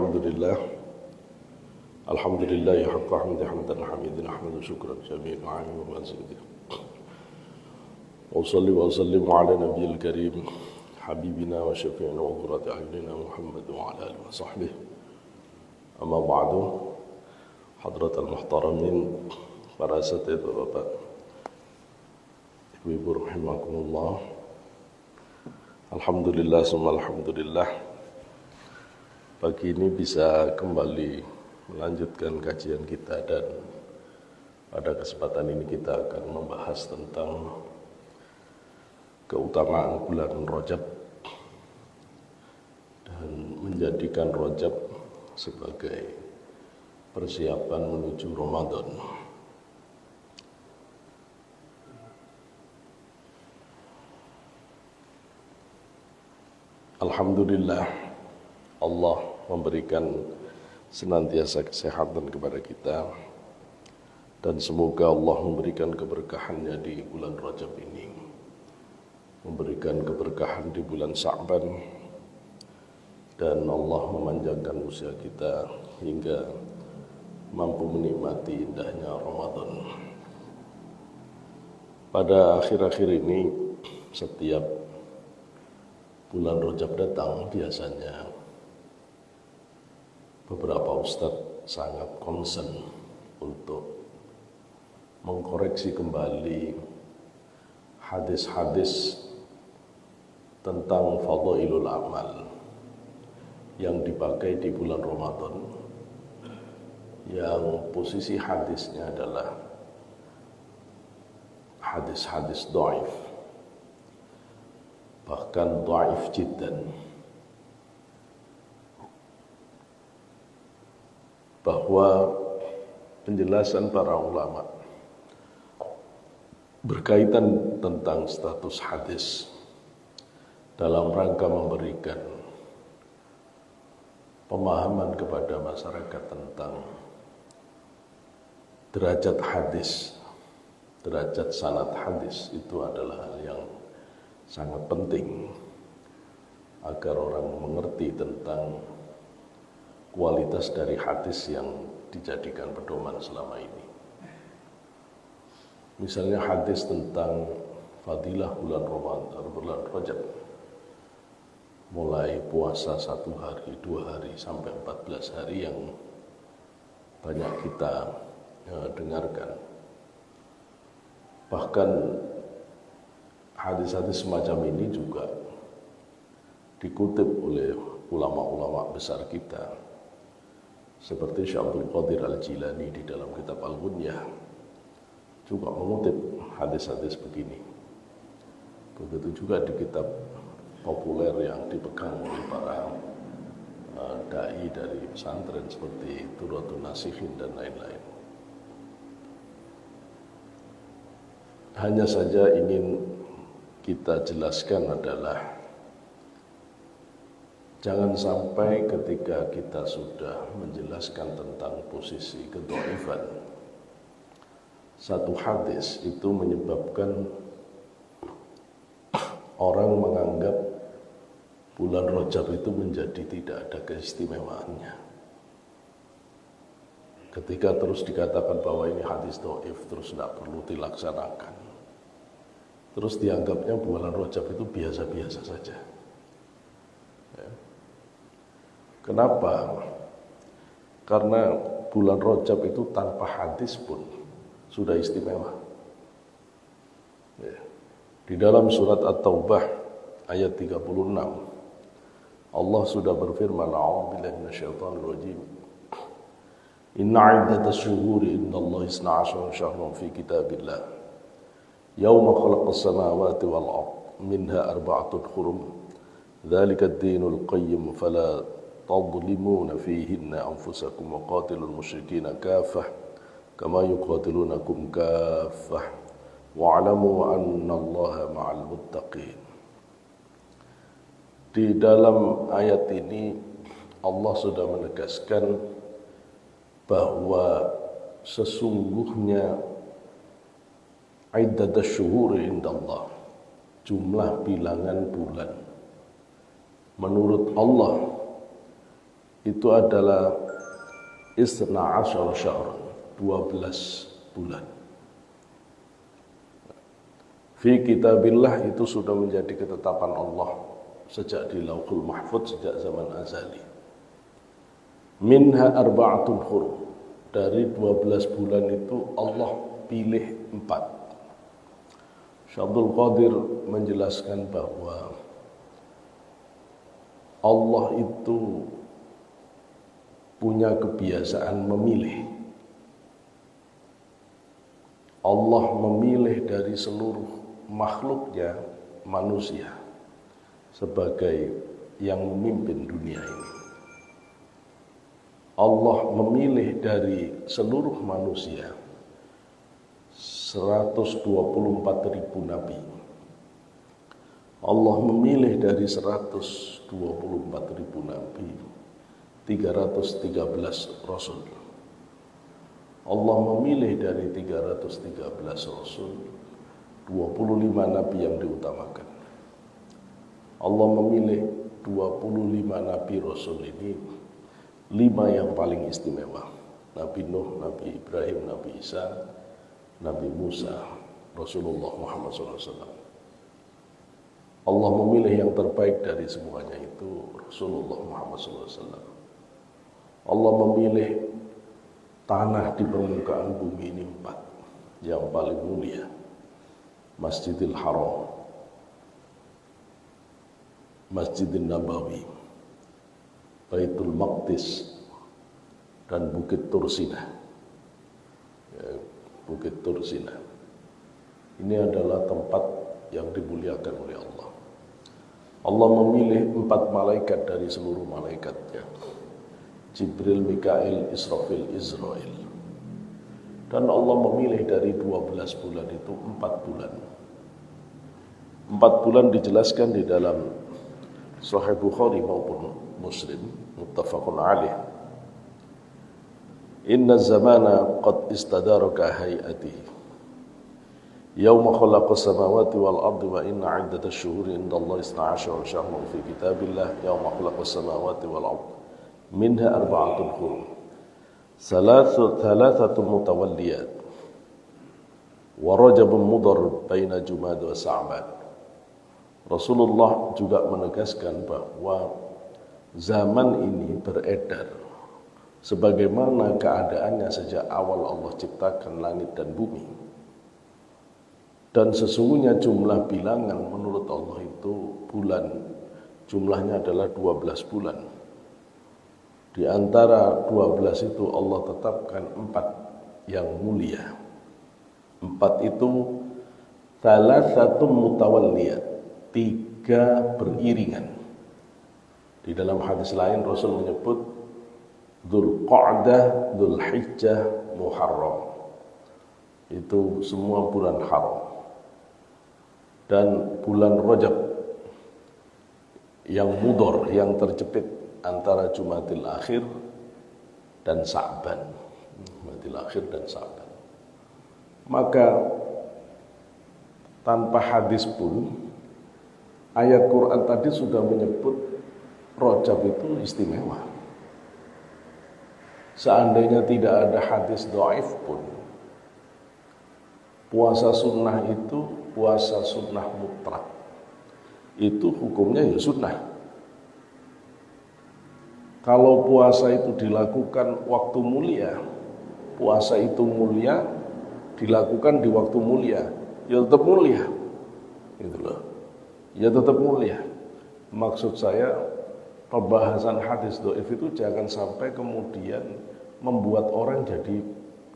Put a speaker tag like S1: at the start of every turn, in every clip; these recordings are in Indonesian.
S1: Alhamdulillah. Alhamdulillah haqqa hamdi hamdan hamidin ahmadu syukran jami'an wa mazidin. Wa salli wa sallim ala nabiyil karim habibina wa syafi'ina wa qurrati a'yunina Muhammad wa ala alihi wa sahbihi. Amma ba'du. Hadratal muhtaramin, para asatidz Bapak, Ibu-ibu rahimakumullah. Alhamdulillah summa alhamdulillah. Pagi ini bisa kembali melanjutkan kajian kita, dan pada kesempatan ini kita akan membahas tentang keutamaan bulan Rajab dan menjadikan Rajab sebagai persiapan menuju Ramadan. Alhamdulillah, Allah memberikan senantiasa kesehatan kepada kita, dan semoga Allah memberikan keberkahannya di bulan Rajab ini, memberikan keberkahan di bulan Sya'ban, dan Allah memanjangkan usia kita hingga mampu menikmati indahnya Ramadan. Pada akhir-akhir ini, setiap bulan Rajab datang, biasanya beberapa ustadz sangat concern untuk mengkoreksi kembali hadis-hadis tentang fadhailul amal yang dipakai di bulan Ramadan, yang posisi hadisnya adalah hadis-hadis dhaif, bahkan dhaif jiddan, bahwa penjelasan para ulama berkaitan tentang status hadis dalam rangka memberikan pemahaman kepada masyarakat tentang derajat hadis, derajat sanad hadis, itu adalah hal yang sangat penting agar orang mengerti tentang kualitas dari hadis yang dijadikan pedoman selama ini. Misalnya hadis tentang fadilah bulan Ramadan, bulan Rajab, mulai puasa 1 hari, 2 hari, sampai 14 hari yang banyak kita dengarkan. Bahkan hadis-hadis semacam ini juga dikutip oleh ulama-ulama besar kita, seperti Syekh Abdul Qadir Al-Jilani di dalam kitab Al-Ghunyah juga mengutip hadis-hadis begini. Begitu juga di kitab populer yang dipegang oleh para dai dari pesantren seperti Turatul Nasihin dan lain-lain. Hanya saja ingin kita jelaskan adalah jangan sampai ketika kita sudah menjelaskan tentang posisi kedhaifan satu hadis itu menyebabkan orang menganggap bulan Rajab itu menjadi tidak ada keistimewaannya. Ketika terus dikatakan bahwa ini hadis dhaif, terus tidak perlu dilaksanakan, terus dianggapnya bulan Rajab itu biasa-biasa saja. Kenapa? Karena bulan Rajab itu tanpa hadis pun sudah istimewa. Di dalam surat At-Taubah ayat 36, Allah sudah berfirman, a'udzubillahi minasyaitonir rajim. Inna 'iddatas syuhuri indallahi 12 syahran fi kitabillah. Yauma khalaqas samawati wal ardh minha arba'atun hurum. Dzalika ad-dinul qayyim fala تظلمون فيهن أنفسكم وقاتلوا المشركين كافة كما يقاتلونكم كافة واعلموا أن الله مع المتقين. Di dalam ayat ini Allah sudah menegaskan bahwa sesungguhnya iddatus syuhuri indallah, jumlah bilangan bulan menurut Allah itu adalah isna asyara syahr, 12 bulan. Fi kitabillah itu sudah menjadi ketetapan Allah sejak di Lauhul Mahfuz, sejak zaman azali. Minha arba'atun hurum. Dari 12 bulan itu Allah pilih 4. Syekh Abdul Qadir menjelaskan bahwa Allah itu punya kebiasaan memilih. Allah memilih dari seluruh makhluknya manusia sebagai yang memimpin dunia ini. Allah memilih dari seluruh manusia 124.000 nabi. Allah memilih dari 124.000 nabi 313 rasul. Allah memilih dari 313 rasul 25 nabi yang diutamakan. Allah memilih 25 nabi rasul ini 5 yang paling istimewa. Nabi Nuh, Nabi Ibrahim, Nabi Isa, Nabi Musa, Rasulullah Muhammad SAW. Allah memilih yang terbaik dari semuanya itu Rasulullah Muhammad SAW. Allah memilih tanah di permukaan bumi ini 4 yang paling mulia. Masjidil Haram, Masjidil Nabawi, Baitul Maqdis, dan Bukit Tursina. Bukit Tursina. Ini adalah tempat yang dimuliakan oleh Allah. Allah memilih 4 malaikat dari seluruh malaikatnya. Jibril, Mikail, Israfil, Israel. Dan Allah memilih dari 12 bulan itu 4 bulan. 4 bulan dijelaskan di dalam Sahih Bukhari maupun Muslim, muttafaqun alaih. Inna zamana qad istadaraka hayatihi. Yawma khalaqa samawati wal ardi wa inna 'iddatash shuhuri indallahi 12 syahran fi kitabillah yawma khalaqa samawati wal ardi minha arba'atun hurum. Thalathatun mutawalliyat wa rajabun mudhar baina Jumada wa Sa'ban. Rasulullah juga menegaskan bahwa zaman ini beredar sebagaimana keadaannya sejak awal Allah ciptakan langit dan bumi. Dan sesungguhnya jumlah bilangan menurut Allah itu bulan, jumlahnya adalah 12 bulan. Di antara 12 itu Allah tetapkan 4 yang mulia. 4 itu thalathatun mutawalliyat, 3 beriringan. Di dalam hadis lain Rasul menyebut Dzulqa'dah, Dzulhijjah, Muharram. Itu semua bulan haram. Dan bulan Rajab yang mudhar, yang terjepit antara Jumadil Akhir dan Sa'ban. Jumadil Akhir dan Sa'ban. Maka tanpa hadis pun ayat Quran tadi sudah menyebut Rajab itu istimewa. Seandainya tidak ada hadis dhaif pun, puasa sunnah itu puasa sunnah mutlak. Itu hukumnya ya sunnah. Kalau puasa itu dilakukan waktu mulia, puasa itu mulia, dilakukan di waktu mulia, ya tetap mulia. Gitu loh. Ya tetap mulia. Maksud saya, pembahasan hadis dhaif itu jangan sampai kemudian membuat orang jadi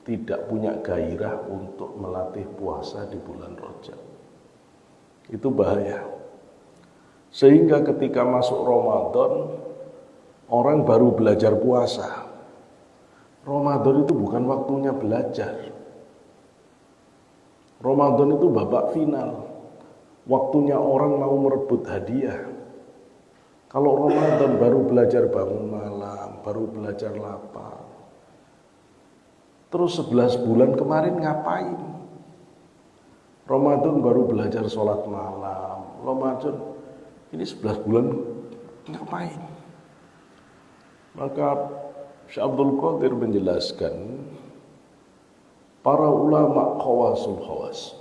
S1: tidak punya gairah untuk melatih puasa di bulan Rajab. Itu bahaya. Sehingga ketika masuk Ramadan, orang baru belajar puasa. Ramadan itu bukan waktunya belajar. Ramadan itu babak final. Waktunya orang mau merebut hadiah. Kalau Ramadan baru belajar bangun malam, baru belajar lapar. Terus 11 bulan kemarin ngapain? Ramadan baru belajar sholat malam. Ramadan ini 11 bulan ngapain? Maka Syekh Abdul Qadir menjelaskan, para ulama khawasul khawas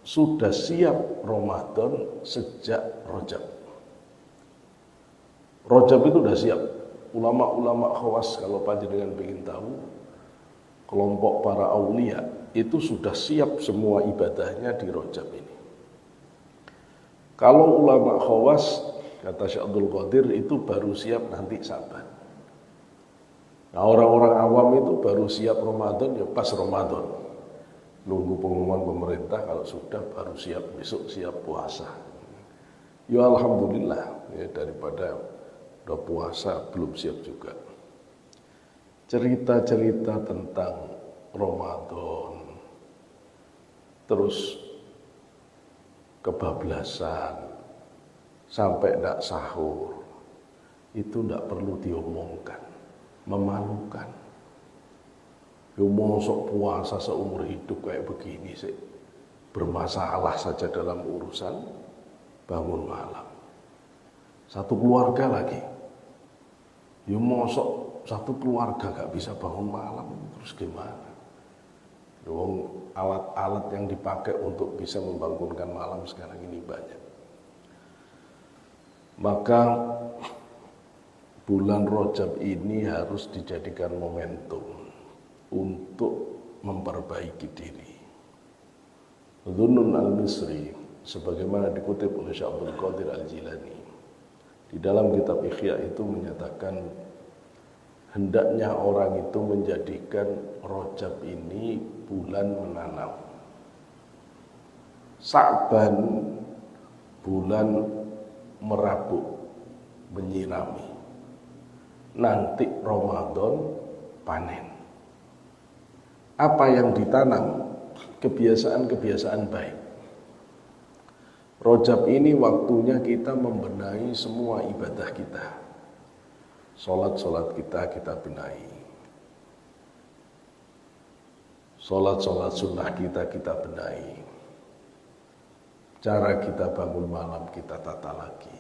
S1: sudah siap Ramadan sejak Rajab. Rajab itu sudah siap. Ulama-ulama khawas, kalau panjenengan ingin tahu, kelompok para aulia itu sudah siap semua ibadahnya di Rajab ini. Kalau ulama khawas, kata Syekh Abdul Qadir, itu baru siap nanti Sa'ban. Nah, orang-orang awam itu baru siap Ramadan ya pas Ramadan. Nunggu pengumuman pemerintah, kalau sudah baru siap, besok siap puasa. Ya alhamdulillah, ya, daripada udah puasa belum siap juga. Cerita-cerita tentang Ramadan, terus kebablasan, sampai tidak sahur, itu tidak perlu diomongkan, memalukan. Ya mosok puasa seumur hidup kayak begini sih, bermasalah saja dalam urusan bangun malam. Satu keluarga lagi, ya mosok satu keluarga gak bisa bangun malam, terus gimana? Dong, alat-alat yang dipakai untuk bisa membangunkan malam sekarang ini banyak. Maka bulan Rajab ini harus dijadikan momentum untuk memperbaiki diri. Dhunnun al-Misri, sebagaimana dikutip oleh Syekh Abdul Qadir al-Jilani, di dalam kitab Ihya itu menyatakan, hendaknya orang itu menjadikan Rajab ini bulan menanam, Sa'ban bulan merabuk, menyirami, nanti Ramadan panen. Apa yang ditanam? Kebiasaan-kebiasaan baik. Rajab ini waktunya kita membenahi semua ibadah kita. Sholat-sholat kita benahi. Sholat-sholat sunnah kita benahi. Cara kita bangun malam kita tata lagi.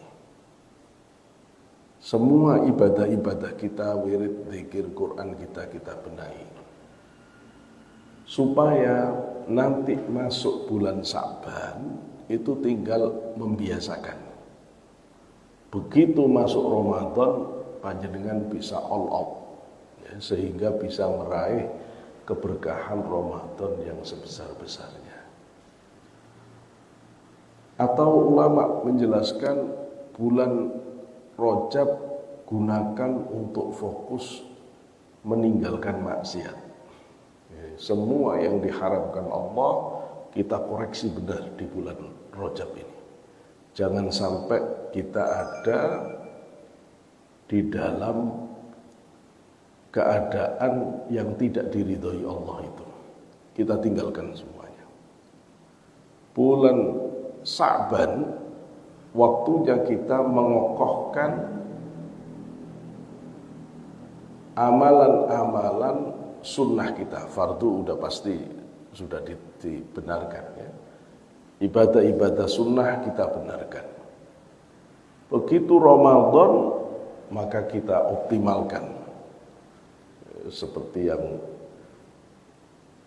S1: Semua ibadah-ibadah kita, wirid, zikir, Quran kita benahi. Supaya nanti masuk bulan Sa'ban itu tinggal membiasakan. Begitu masuk Ramadan, panjenengan bisa all out, ya, sehingga bisa meraih keberkahan Ramadan yang sebesar-besarnya. Atau ulama menjelaskan, bulan Rajab gunakan untuk fokus meninggalkan maksiat. Ya, semua yang diharamkan Allah kita koreksi benar di bulan Rajab ini. Jangan sampai kita ada di dalam keadaan yang tidak diridhoi Allah itu. Kita tinggalkan semuanya. Bulan Sa'ban waktunya kita mengokohkan amalan-amalan sunnah kita. Fardu udah pasti sudah dibenarkan, ya. Ibadah-ibadah sunnah kita benarkan. Begitu Ramadan maka kita optimalkan. Seperti yang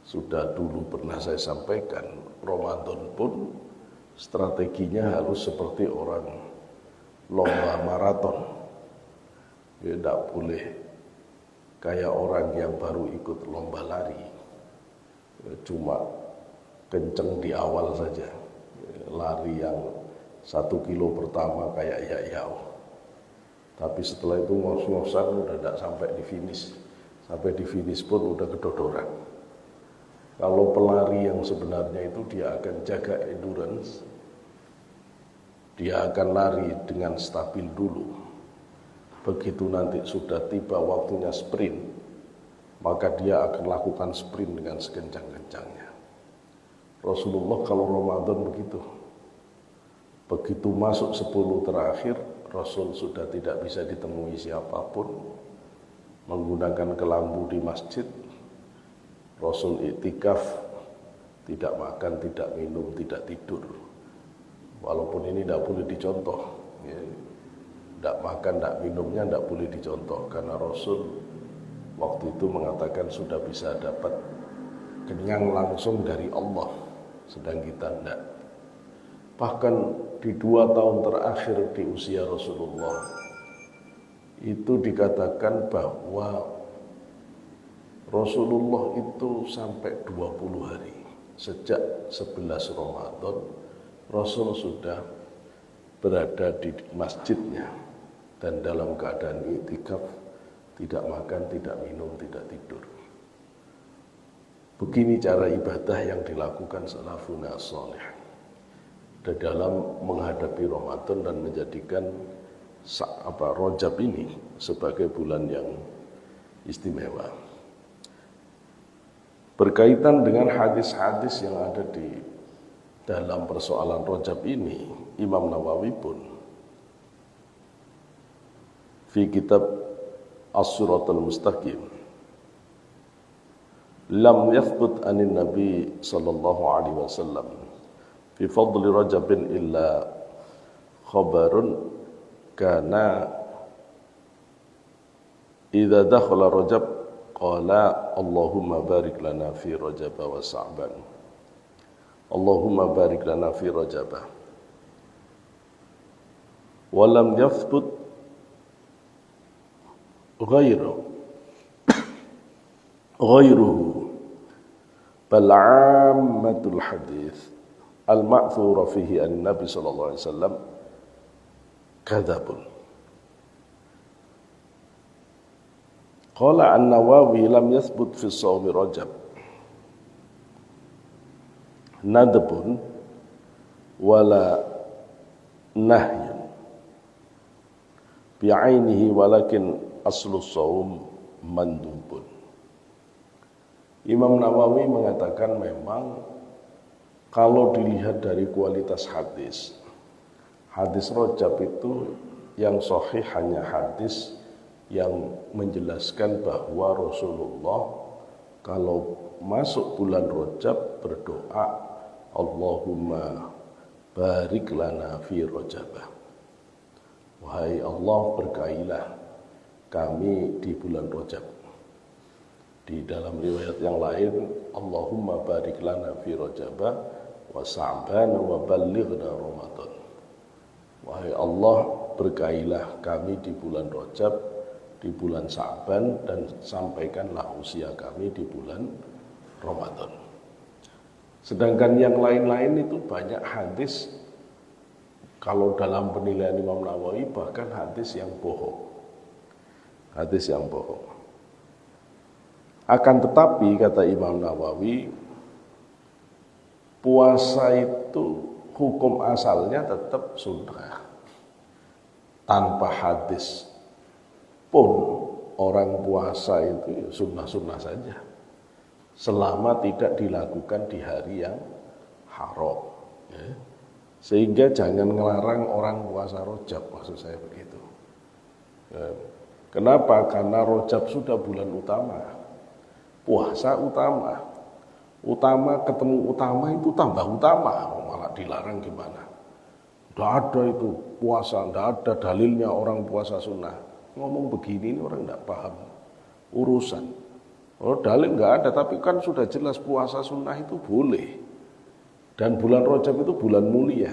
S1: sudah dulu pernah saya sampaikan, Ramadan pun strateginya harus seperti orang lomba maraton. Ya, tidak boleh kayak orang yang baru ikut lomba lari, ya, cuma kenceng di awal saja, ya, lari yang 1 kilo pertama kayak yayau, tapi setelah itu ngos-ngosan udah tidak sampai di finish. Sampai di finish pun udah kedodoran. Kalau pelari yang sebenarnya itu dia akan jaga endurance, dia akan lari dengan stabil dulu. Begitu nanti sudah tiba waktunya sprint, maka dia akan lakukan sprint dengan sekencang-kencangnya. Rasulullah kalau Ramadan begitu. Begitu masuk 10 terakhir, Rasul sudah tidak bisa ditemui siapapun, menggunakan kelambu di masjid. Rasul iktikaf, tidak makan, tidak minum, tidak tidur. Walaupun ini tidak boleh dicontoh, ya. Tidak makan, tidak minumnya tidak boleh dicontoh, karena Rasul waktu itu mengatakan sudah bisa dapat kenyang langsung dari Allah, sedang kita tidak. Bahkan di 2 tahun terakhir di usia Rasulullah itu dikatakan bahwa Rasulullah itu sampai 20 hari sejak 11 Ramadan Rasul sudah berada di masjidnya dan dalam keadaan iktikaf, tidak makan, tidak minum, tidak tidur. Begini cara ibadah yang dilakukan salafun salih dalam menghadapi Ramadan dan menjadikan Rajab ini sebagai bulan yang istimewa. Berkaitan dengan hadis-hadis yang ada di dalam persoalan Rajab ini, Imam Nawawi pun fi kitab As-Siratal Mustaqim lam yathbut anin Nabi sallallahu alaihi wasallam fi fadli Rajabin illa khabarun kana idza dakhala Rajab qala Allahumma barik lana fi Rajab wa Sa'ban. Allahumma barik lana fi Rajab. Wa lam yathbut ghairuhu bal 'ammatul hadits al-ma'thura fihi an Nabi sallallahu alaihi wasallam kadzabun. Qala an-Nawawi lam yathbut fi shaumi Rajab nadbun wala nahyun bi'ainihi walakin aslu shaum mandubun. Imam Nawawi mengatakan memang kalau dilihat dari kualitas hadis Rajab itu yang sahih hanya hadis yang menjelaskan bahwa Rasulullah kalau masuk bulan Rajab berdoa Allahumma barik lana fi Rajab. Wahai Allah, berkailah kami di bulan Rajab. Di dalam riwayat yang lain, Allahumma barik lana fi Rajab wa Sa'ban wa ballighna Ramadan. Wahai Allah, berkailah kami di bulan Rajab, di bulan Sa'ban, dan sampaikanlah usia kami di bulan Ramadan. Sedangkan yang lain-lain itu banyak hadis, kalau dalam penilaian Imam Nawawi bahkan hadis yang bohong. Hadis yang bohong. Akan tetapi kata Imam Nawawi, puasa itu hukum asalnya tetap sunnah. Tanpa hadis pun orang puasa itu sunnah-sunnah saja, selama tidak dilakukan di hari yang haram. Ya. Sehingga jangan ngelarang orang puasa Rajab, maksud saya begitu. Ya. Kenapa? Karena Rajab sudah bulan utama, puasa utama. Utama ketemu utama itu tambah utama, malah dilarang gimana? Tidak ada itu puasa, tidak ada dalilnya orang puasa sunnah. Ngomong begini ini orang tidak paham urusan. Oh, dalil nggak ada, tapi kan sudah jelas puasa sunnah itu boleh. Dan bulan Rajab itu bulan mulia,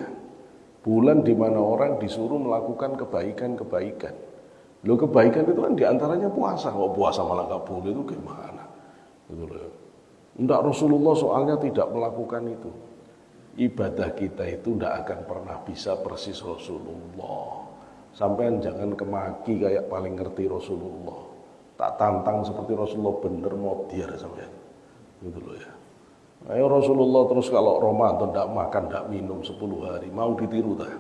S1: bulan di mana orang disuruh melakukan kebaikan-kebaikan. Loh, kebaikan itu kan diantaranya puasa. Kok puasa malah nggak boleh, itu gimana? Gitu loh. Enggak, Rasulullah soalnya tidak melakukan itu. Ibadah kita itu tidak akan pernah bisa persis Rasulullah. Sampai jangan kemaki kayak paling ngerti Rasulullah. Tak tantang seperti Rasulullah, bener mau diar sampean. Gitu loh ya. Ayo Rasulullah terus kalau Ramadan tidak makan, tidak minum 10 hari, mau ditiru tak?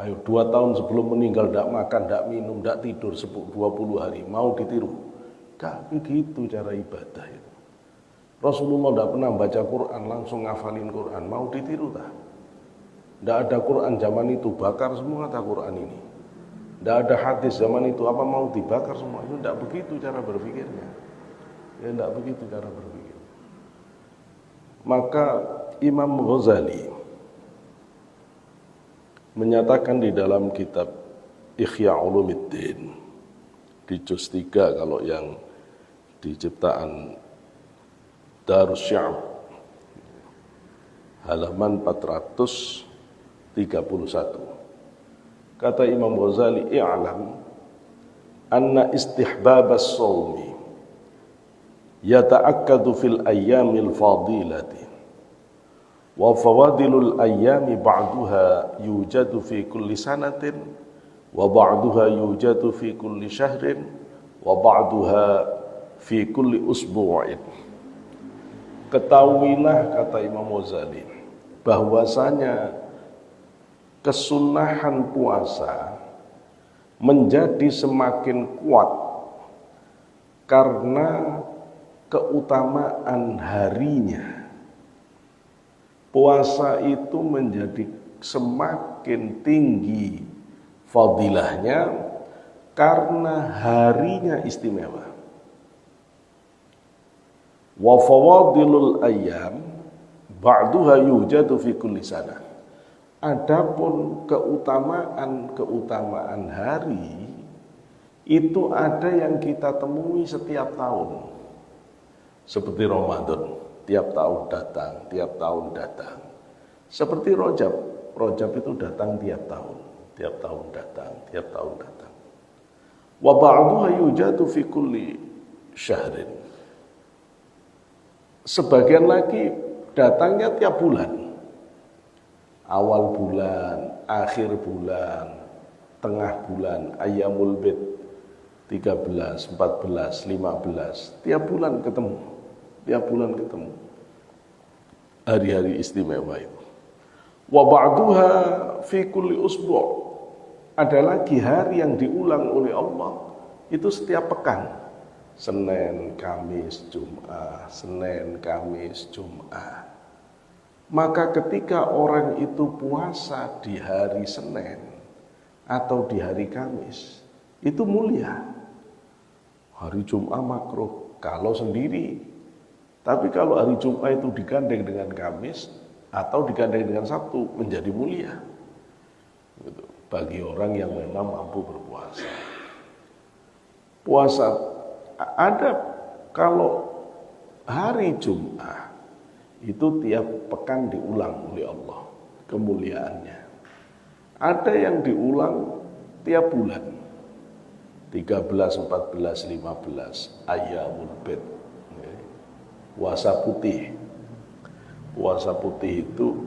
S1: Ayo 2 tahun sebelum meninggal tidak makan, tidak minum, tidak tidur 20 hari, mau ditiru? Gak begitu cara ibadah itu. Rasulullah tidak pernah baca Quran, langsung ngafalin Quran, mau ditiru tak? Tidak ada Quran zaman itu, bakar semua kata Quran ini. Tidak ada hadis zaman itu, apa mau dibakar semua? Itu tidak begitu cara berpikirnya. Ya tidak begitu cara berpikir. Maka Imam Ghazali menyatakan di dalam kitab Ihya Ulumuddin di juz 3 kalau yang di ciptaan Darus Sya'b halaman 431. Kata Imam Ghazali, i'lam anna istihbab as-sawmi yata'akkadu fil ayyamil fadilati wa fawadilul ayyami ba'duha yujadu fi kulli sanatin wa ba'duha yujadu fi kulli syahrin wa ba'duha fi kulli usbu'in. Ketahuilah, kata Imam Ghazali, bahwasanya kesunahan puasa menjadi semakin kuat karena keutamaan harinya. Puasa itu menjadi semakin tinggi fadilahnya karena harinya istimewa. Wa fawadilul ayyam ba'duha yujadu fi kulli sana. Adapun keutamaan hari itu ada yang kita temui setiap tahun. Seperti Ramadan, tiap tahun datang. Seperti Rajab itu datang tiap tahun datang. Wa ba'duha yujadu fi kulli syahrin. Sebagian lagi datangnya tiap bulan. Awal bulan, akhir bulan, tengah bulan, ayyamul bid 13, 14, 15, tiap bulan ketemu. Hari-hari istimewa itu. Wa ba'duha fi kulli usbu'. Ada lagi hari yang diulang oleh Allah itu setiap pekan. Senin, Kamis, Jumat, Senin, Kamis, Jumat. Maka ketika orang itu puasa di hari Senin atau di hari Kamis, itu mulia. Hari Jumat makruh kalau sendiri. Tapi kalau hari Jumat itu digandeng dengan Kamis atau digandeng dengan Sabtu, menjadi mulia. Gitu. Bagi orang yang memang mampu berpuasa. Puasa ada kalau hari Jumat itu tiap pekan diulang oleh Allah kemuliaannya. Ada yang diulang tiap bulan. 13, 14, 15 ayyamul bid. Puasa putih. Puasa putih itu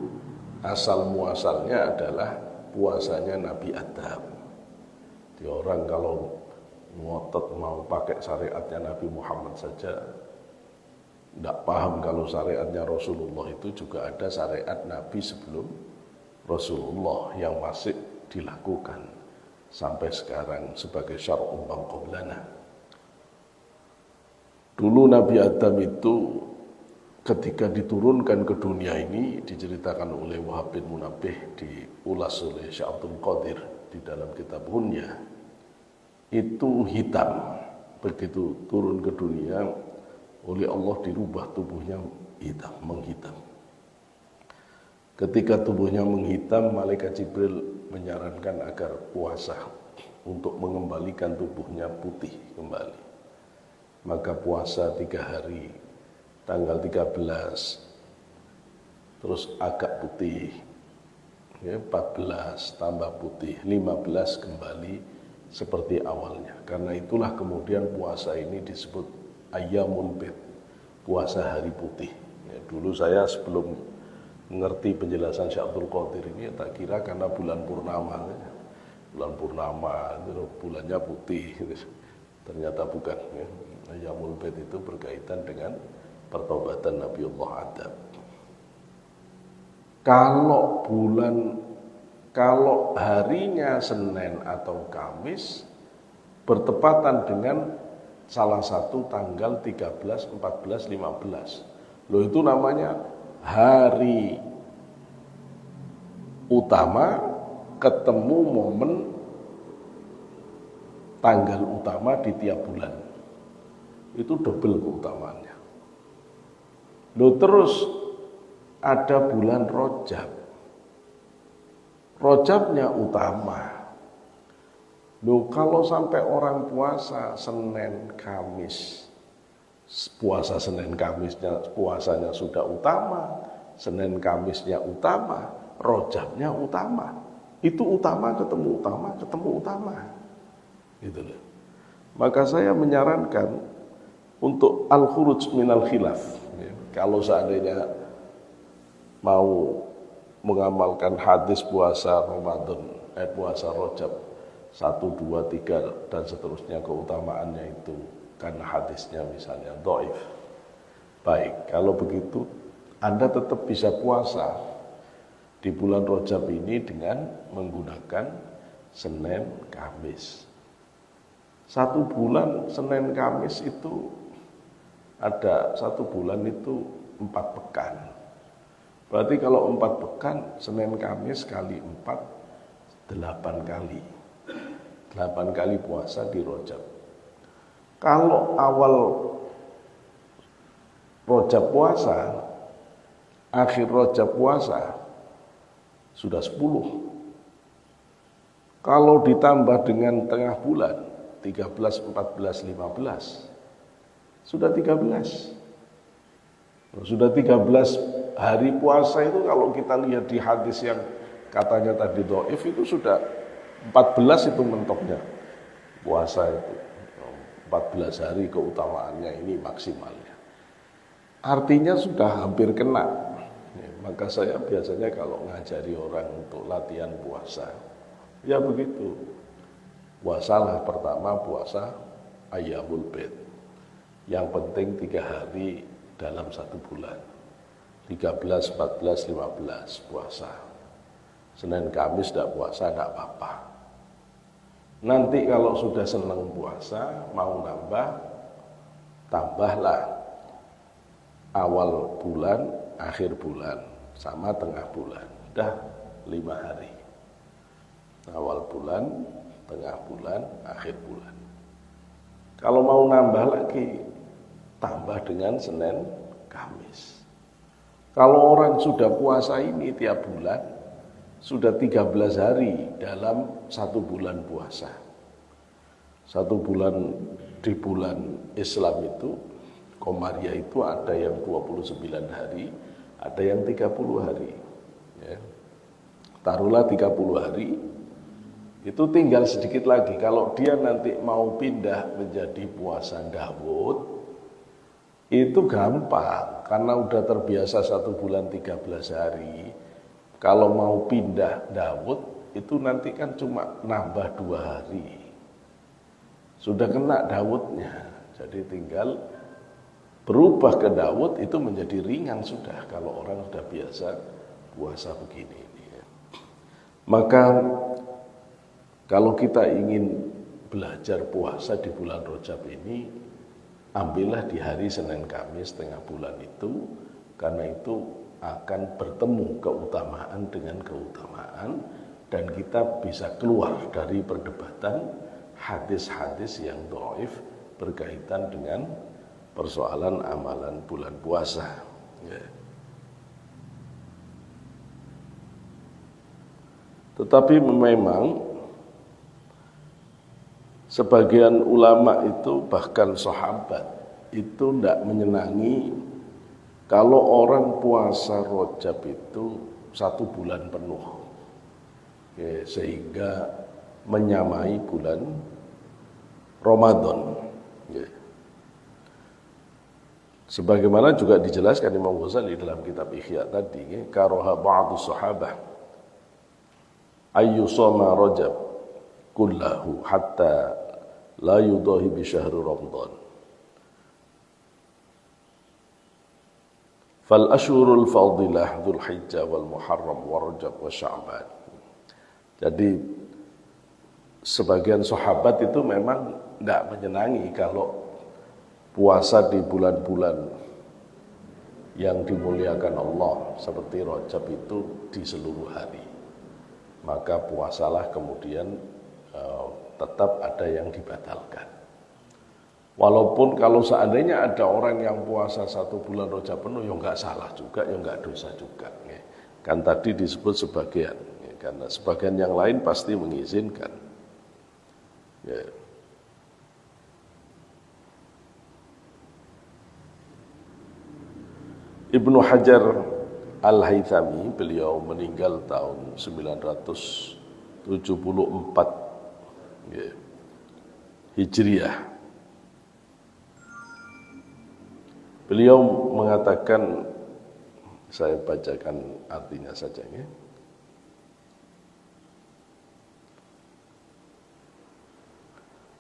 S1: asal muasalnya adalah puasanya Nabi Adam. Di orang kalau ngotot mau pakai syariatnya Nabi Muhammad saja tidak paham kalau syariatnya Rasulullah itu juga ada syariat Nabi sebelum Rasulullah yang masih dilakukan sampai sekarang sebagai syar'un man qablana. Dulu Nabi Adam itu ketika diturunkan ke dunia ini diceritakan oleh Wahab bin Munabbih, diulas oleh Syekh Abdul Qadir di dalam kitab Hunya, itu hitam. Begitu turun ke dunia oleh Allah dirubah tubuhnya hitam, menghitam. Ketika tubuhnya menghitam, malaikat Jibril menyarankan agar puasa untuk mengembalikan tubuhnya putih kembali. Maka puasa 3 hari, tanggal 13 terus agak putih, 14 tambah putih, 15 kembali seperti awalnya. Karena itulah kemudian puasa ini disebut ayyamul bid, puasa hari putih. Dulu saya sebelum mengerti penjelasan Syekh Abdul Qadir ini tak kira karena bulan purnama itu bulannya putih. Ternyata bukan. Ayyamul bid itu berkaitan dengan pertobatan Nabiullah Adam. Kalau harinya Senin atau Kamis bertepatan dengan salah satu tanggal 13, 14, 15. Loh, itu namanya hari utama ketemu momen tanggal utama di tiap bulan. Itu double keutamaannya. Loh, terus ada bulan Rajab. Rajabnya utama. Loh, kalau sampai orang puasa Senin Kamis, puasa Senin Kamisnya puasanya sudah utama, Senin Kamisnya utama, Rojabnya utama. Itu utama ketemu utama, ketemu utama. Gitu loh. Maka saya menyarankan untuk al-khuruj minal khilaf. Kalau seandainya mau mengamalkan hadis puasa Ramadan, puasa Rajab 1, 2, 3 dan seterusnya, keutamaannya itu karena hadisnya misalnya dhaif. Baik, kalau begitu Anda tetap bisa puasa di bulan Rajab ini dengan menggunakan Senin Kamis. 1 bulan Senin Kamis itu ada 1 bulan itu 4 pekan. Berarti kalau 4 pekan, Senin Kamis kali 4, 8 kali. 8 kali puasa di Rajab. Kalau awal Rajab puasa, akhir Rajab puasa, sudah 10. Kalau ditambah dengan tengah bulan, 13, 14, 15, sudah 13. Sudah 13 hari puasa itu kalau kita lihat di hadis yang katanya tadi dhaif itu sudah 14 itu mentoknya puasa itu. 14 hari keutamaannya ini maksimalnya. Artinya sudah hampir kena. Maka saya biasanya kalau ngajari orang untuk latihan puasa, ya begitu. Puasalah pertama puasa Ayyamul Bid. Yang penting 3 hari dalam 1 bulan. 13, 14, 15 puasa. Senin Kamis tidak puasa, tidak apa-apa. Nanti kalau sudah senang puasa, mau nambah, tambahlah awal bulan, akhir bulan, sama tengah bulan. Dah 5 hari. Awal bulan, tengah bulan, akhir bulan. Kalau mau nambah lagi, tambah dengan Senin Kamis. Kalau orang sudah puasa ini tiap bulan, sudah 13 hari dalam 1 bulan puasa. 1 bulan di bulan Islam itu, Komariah itu ada yang 29 hari, ada yang 30 hari. Ya. Taruhlah 30 hari, itu tinggal sedikit lagi. Kalau dia nanti mau pindah menjadi puasa Daud, itu gampang, karena udah terbiasa 1 bulan 13 hari. Kalau mau pindah Daud, itu nanti kan cuma nambah 2 hari. Sudah kena Daudnya, jadi tinggal berubah ke Daud, itu menjadi ringan sudah, kalau orang sudah biasa puasa begini. Maka kalau kita ingin belajar puasa di bulan Rajab ini, ambillah di hari Senin Kamis tengah bulan itu, karena itu akan bertemu keutamaan dengan keutamaan, dan kita bisa keluar dari perdebatan hadis-hadis yang dhaif berkaitan dengan persoalan amalan bulan puasa. Ya. Tetapi memang sebagian ulama itu, bahkan sahabat, itu tidak menyenangi kalau orang puasa Rajab itu 1 bulan penuh. Oke, sehingga menyamai bulan Ramadan. Oke. Sebagaimana juga dijelaskan Imam Ghazali dalam kitab Ihya tadi, karaha ba'du sahabah ayyusama Rajab kullahu hatta la yudahi bi syahri Ramadan. Fal ashhurul fadilah Dzul Hijjah wal Muharram wa Rajab wa Sya'ban. Jadi sebagian sahabat itu memang tidak menyenangi kalau puasa di bulan-bulan yang dimuliakan Allah seperti Rajab itu di seluruh hari. Maka puasalah kemudian tetap ada yang dibatalkan. Walaupun kalau seandainya ada orang yang puasa 1 bulan Rajab penuh, ya enggak salah juga, ya enggak dosa juga. Kan tadi disebut sebagian, karena sebagian yang lain pasti mengizinkan. Ya. Ibnu Hajar Al-Haythami, beliau meninggal tahun 974 ya, Hijriah. Beliau mengatakan, saya bacakan artinya saja ya.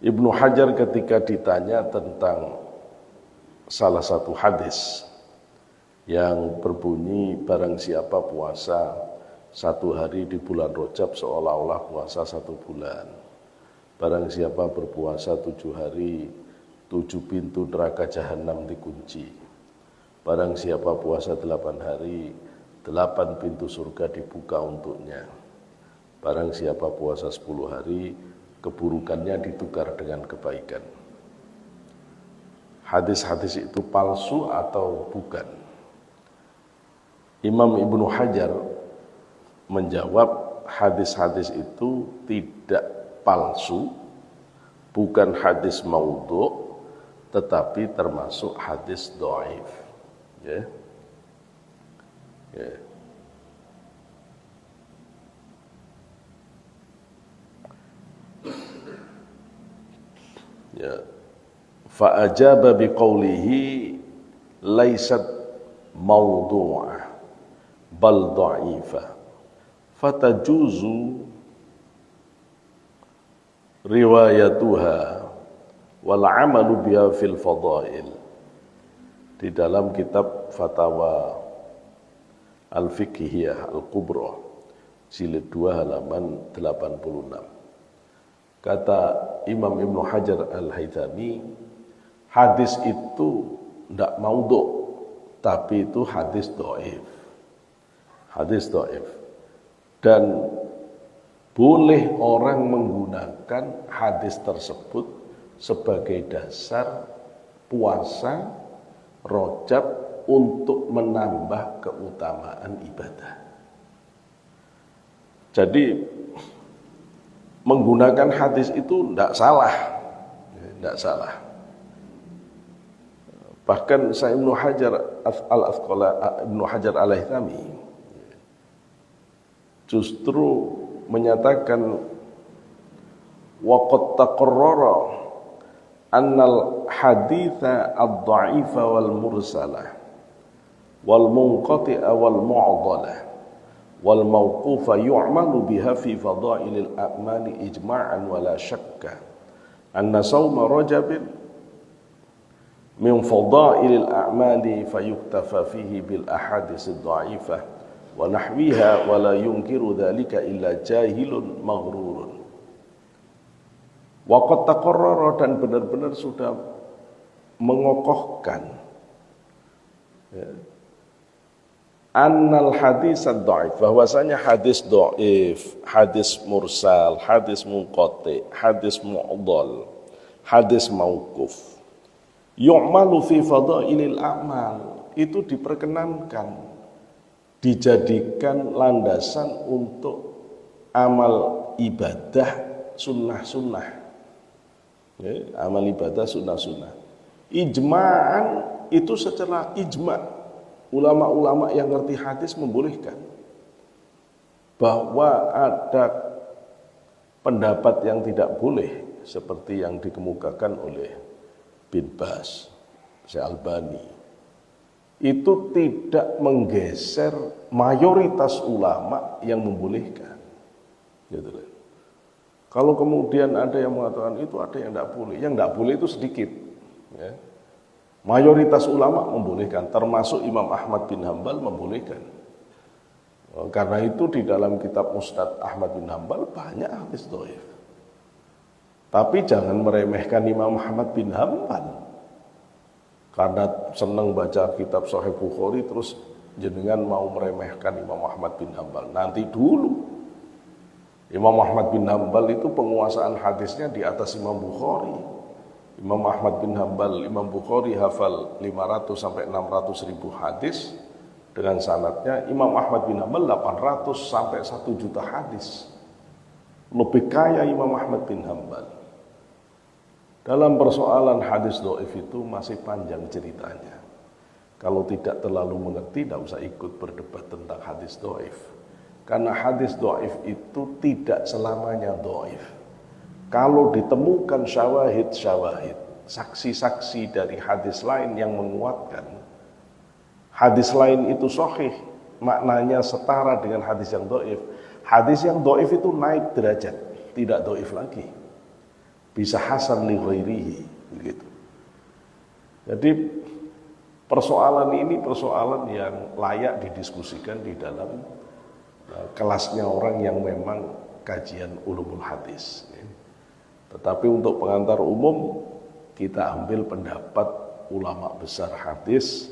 S1: Ibnu Hajar ketika ditanya tentang salah satu hadis yang berbunyi barang siapa puasa 1 hari di bulan Rajab seolah-olah puasa 1 bulan. Barang siapa berpuasa 7 hari, 7 pintu neraka jahanam dikunci. Barang siapa puasa 8 hari, 8 pintu surga dibuka untuknya. Barang siapa puasa 10 hari, keburukannya ditukar dengan kebaikan. Hadis-hadis itu palsu atau bukan? Imam Ibnu Hajar menjawab hadis-hadis itu tidak palsu, bukan hadis maudhu, tetapi termasuk hadis dhaif. Ya. Ya. Ya. Fa ajaba biqaulihi laysat maudhu'ah bal dha'ifah fatajuzu riwayatuha wal amalu biha fil fadail. Di dalam kitab Fatawa Al-Fiqhiyah Al-Kubra jilid 2 halaman 86. Kata Imam Ibnu Hajar Al-Haythami, hadis itu tidak maudhu, tapi itu hadis dhaif. Hadis dhaif. Dan boleh orang menggunakan hadis tersebut sebagai dasar puasa Rajab untuk menambah keutamaan ibadah. Jadi menggunakan hadis itu tidak salah, tidak salah. Bahkan saya Ibnu Hajar Al-Haythami justru menyatakan waqad taqarrara annal haditha ad-dha'ifa wal mursalah wal munqati'a wal mu'adhalah wal mawqufa yu'malu biha fi fadailil a'mali ijma'an wa la syakka anna sawma rajabin min fadailil a'mali fayuktafa fihi bil ahadits ad-dha'ifah wa nahwiha wa la yunkiru dzalika illa jahilun maghrurun. Wa qad taqarrara, dan benar-benar sudah mengokohkan ya, annal hadis ad-dhaif, bahwasanya hadis dhaif, hadis mursal, hadis munqati, hadis mu'dhal, hadis mauquf yu'malu fi fadailil a'mal, itu diperkenankan, dijadikan landasan untuk amal ibadah sunnah-sunnah ya, amal ibadah sunnah-sunnah. Ijma'an, itu secara ijma' ulama-ulama yang ngerti hadis membolehkan. Bahwa ada pendapat yang tidak boleh seperti yang dikemukakan oleh Bin Baz, Syekh Albani, itu tidak menggeser mayoritas ulama yang membolehkan. Gitu. Kalau kemudian ada yang mengatakan itu, ada yang tidak boleh. Yang tidak boleh itu sedikit. Ya. Mayoritas ulama membolehkan, termasuk Imam Ahmad bin Hambal membolehkan. Karena itu di dalam kitab Musnad Ahmad bin Hambal banyak hadis dhaif. Tapi jangan meremehkan Imam Ahmad bin Hambal. Karena senang baca kitab Sahih Bukhari terus jenengan mau meremehkan Imam Ahmad bin Hambal. Nanti dulu. Imam Ahmad bin Hambal itu penguasaan hadisnya di atas Imam Bukhari. Imam Ahmad bin Hambal, Imam Bukhari hafal 500 sampai 600 ribu hadis dengan sanadnya. Imam Ahmad bin Hambal 800 sampai 1 juta hadis. Lebih kaya Imam Ahmad bin Hambal. Dalam persoalan hadis dhaif itu masih panjang ceritanya. Kalau tidak terlalu mengerti, tidak usah ikut berdebat tentang hadis dhaif. Karena hadis dhaif itu tidak selamanya dhaif. Kalau ditemukan syawahid-syawahid, saksi-saksi dari hadis lain yang menguatkan, hadis lain itu sahih, maknanya setara dengan hadis yang dhaif. Hadis yang dhaif itu naik derajat, tidak dhaif lagi. Bisa hasan li ghairihi, begitu. Jadi persoalan ini persoalan yang layak didiskusikan di dalam kelasnya orang yang memang kajian ulumul hadis. Tetapi untuk pengantar umum, kita ambil pendapat ulama besar hadis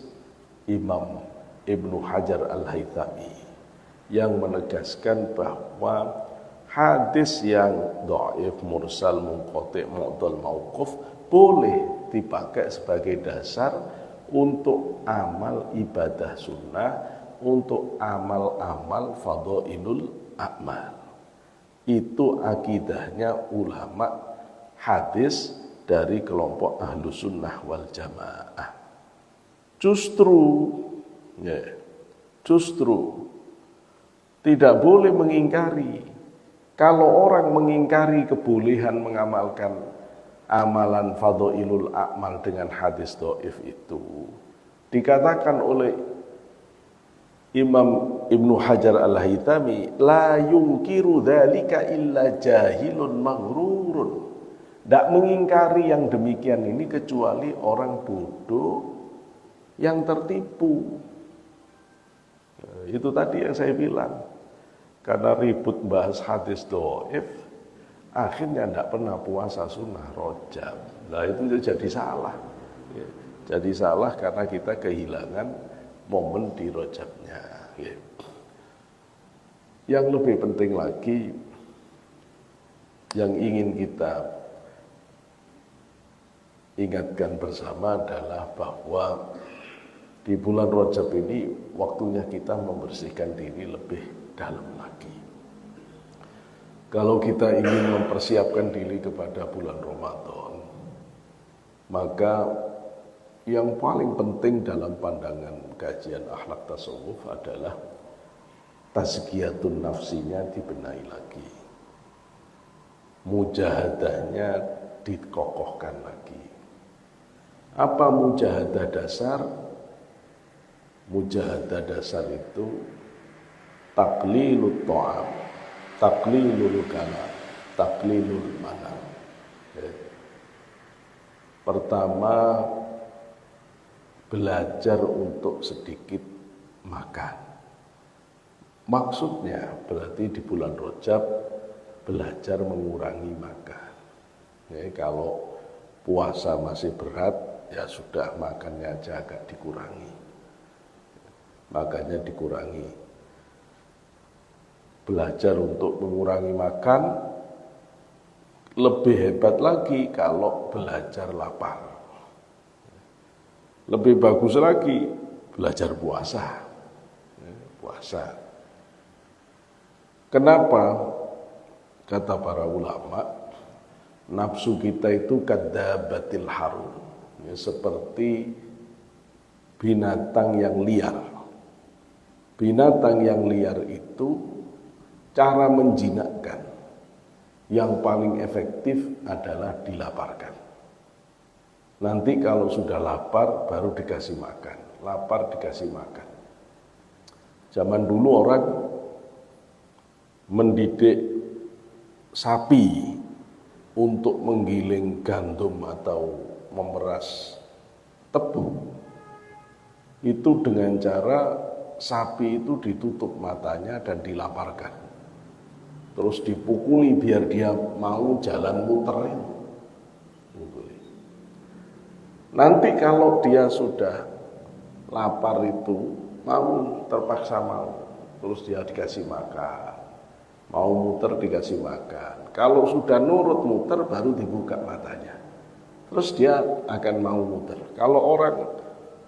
S1: Imam Ibnu Hajar Al-Haythami yang menegaskan bahwa hadis yang dhaif, mursal, munqati', mu'dhal, mauquf boleh dipakai sebagai dasar untuk amal ibadah sunnah, untuk amal-amal fadhailul a'mal. Itu akidahnya ulama hadis dari kelompok ahlu sunnah wal jamaah. Justru tidak boleh mengingkari. Kalau orang mengingkari kebolehan mengamalkan amalan fadhailul a'mal dengan hadis dhaif itu, dikatakan oleh Imam Ibnu Hajar Al-Haythami, la yungkiru dzalika illa jahilun maghrurun. Tidak mengingkari yang demikian ini kecuali orang bodoh yang tertipu. Itu tadi yang saya bilang. Karena ribut bahas hadis dhaif, akhirnya tidak pernah puasa sunnah rojab. Nah itu jadi salah. Jadi salah karena kita kehilangan momen di rojabnya. Yang lebih penting lagi, yang ingin kita ingatkan bersama adalah bahwa di bulan Rajab ini waktunya kita membersihkan diri lebih dalam lagi. Kalau kita ingin mempersiapkan diri kepada bulan Ramadan, maka yang paling penting dalam pandangan kajian akhlak tasawuf adalah tazkiyatun nafsinya dibenahi lagi, mujahadahnya dikokohkan lagi. Apa mujahadah dasar? Mujahadah dasar itu taqlilut ta'am, taqlilul kalam, taqlilul manam. Pertama, belajar untuk sedikit makan. Maksudnya berarti di bulan Rajab belajar mengurangi makan. Kalau puasa masih berat, ya sudah makannya aja agak dikurangi. Makannya dikurangi. Belajar untuk mengurangi makan, lebih hebat lagi kalau belajar lapar. Lebih bagus lagi belajar puasa. Puasa. Kenapa? Kata para ulama, nafsu kita itu kadzabatil harum, seperti binatang yang liar. Binatang yang liar itu cara menjinakkan yang paling efektif adalah dilaparkan. Nanti kalau sudah lapar baru dikasih makan, lapar dikasih makan. Zaman dulu orang mendidik sapi untuk menggiling gandum atau memeras tebu. Itu dengan cara sapi itu ditutup matanya dan dilaparkan. Terus dipukuli biar dia mau jalan muter itu. Nanti kalau dia sudah lapar itu, mau terpaksa mau, terus dia dikasih makan. Mau muter dikasih makan. Kalau sudah nurut muter baru dibuka matanya. Terus dia akan mau muter. Kalau orang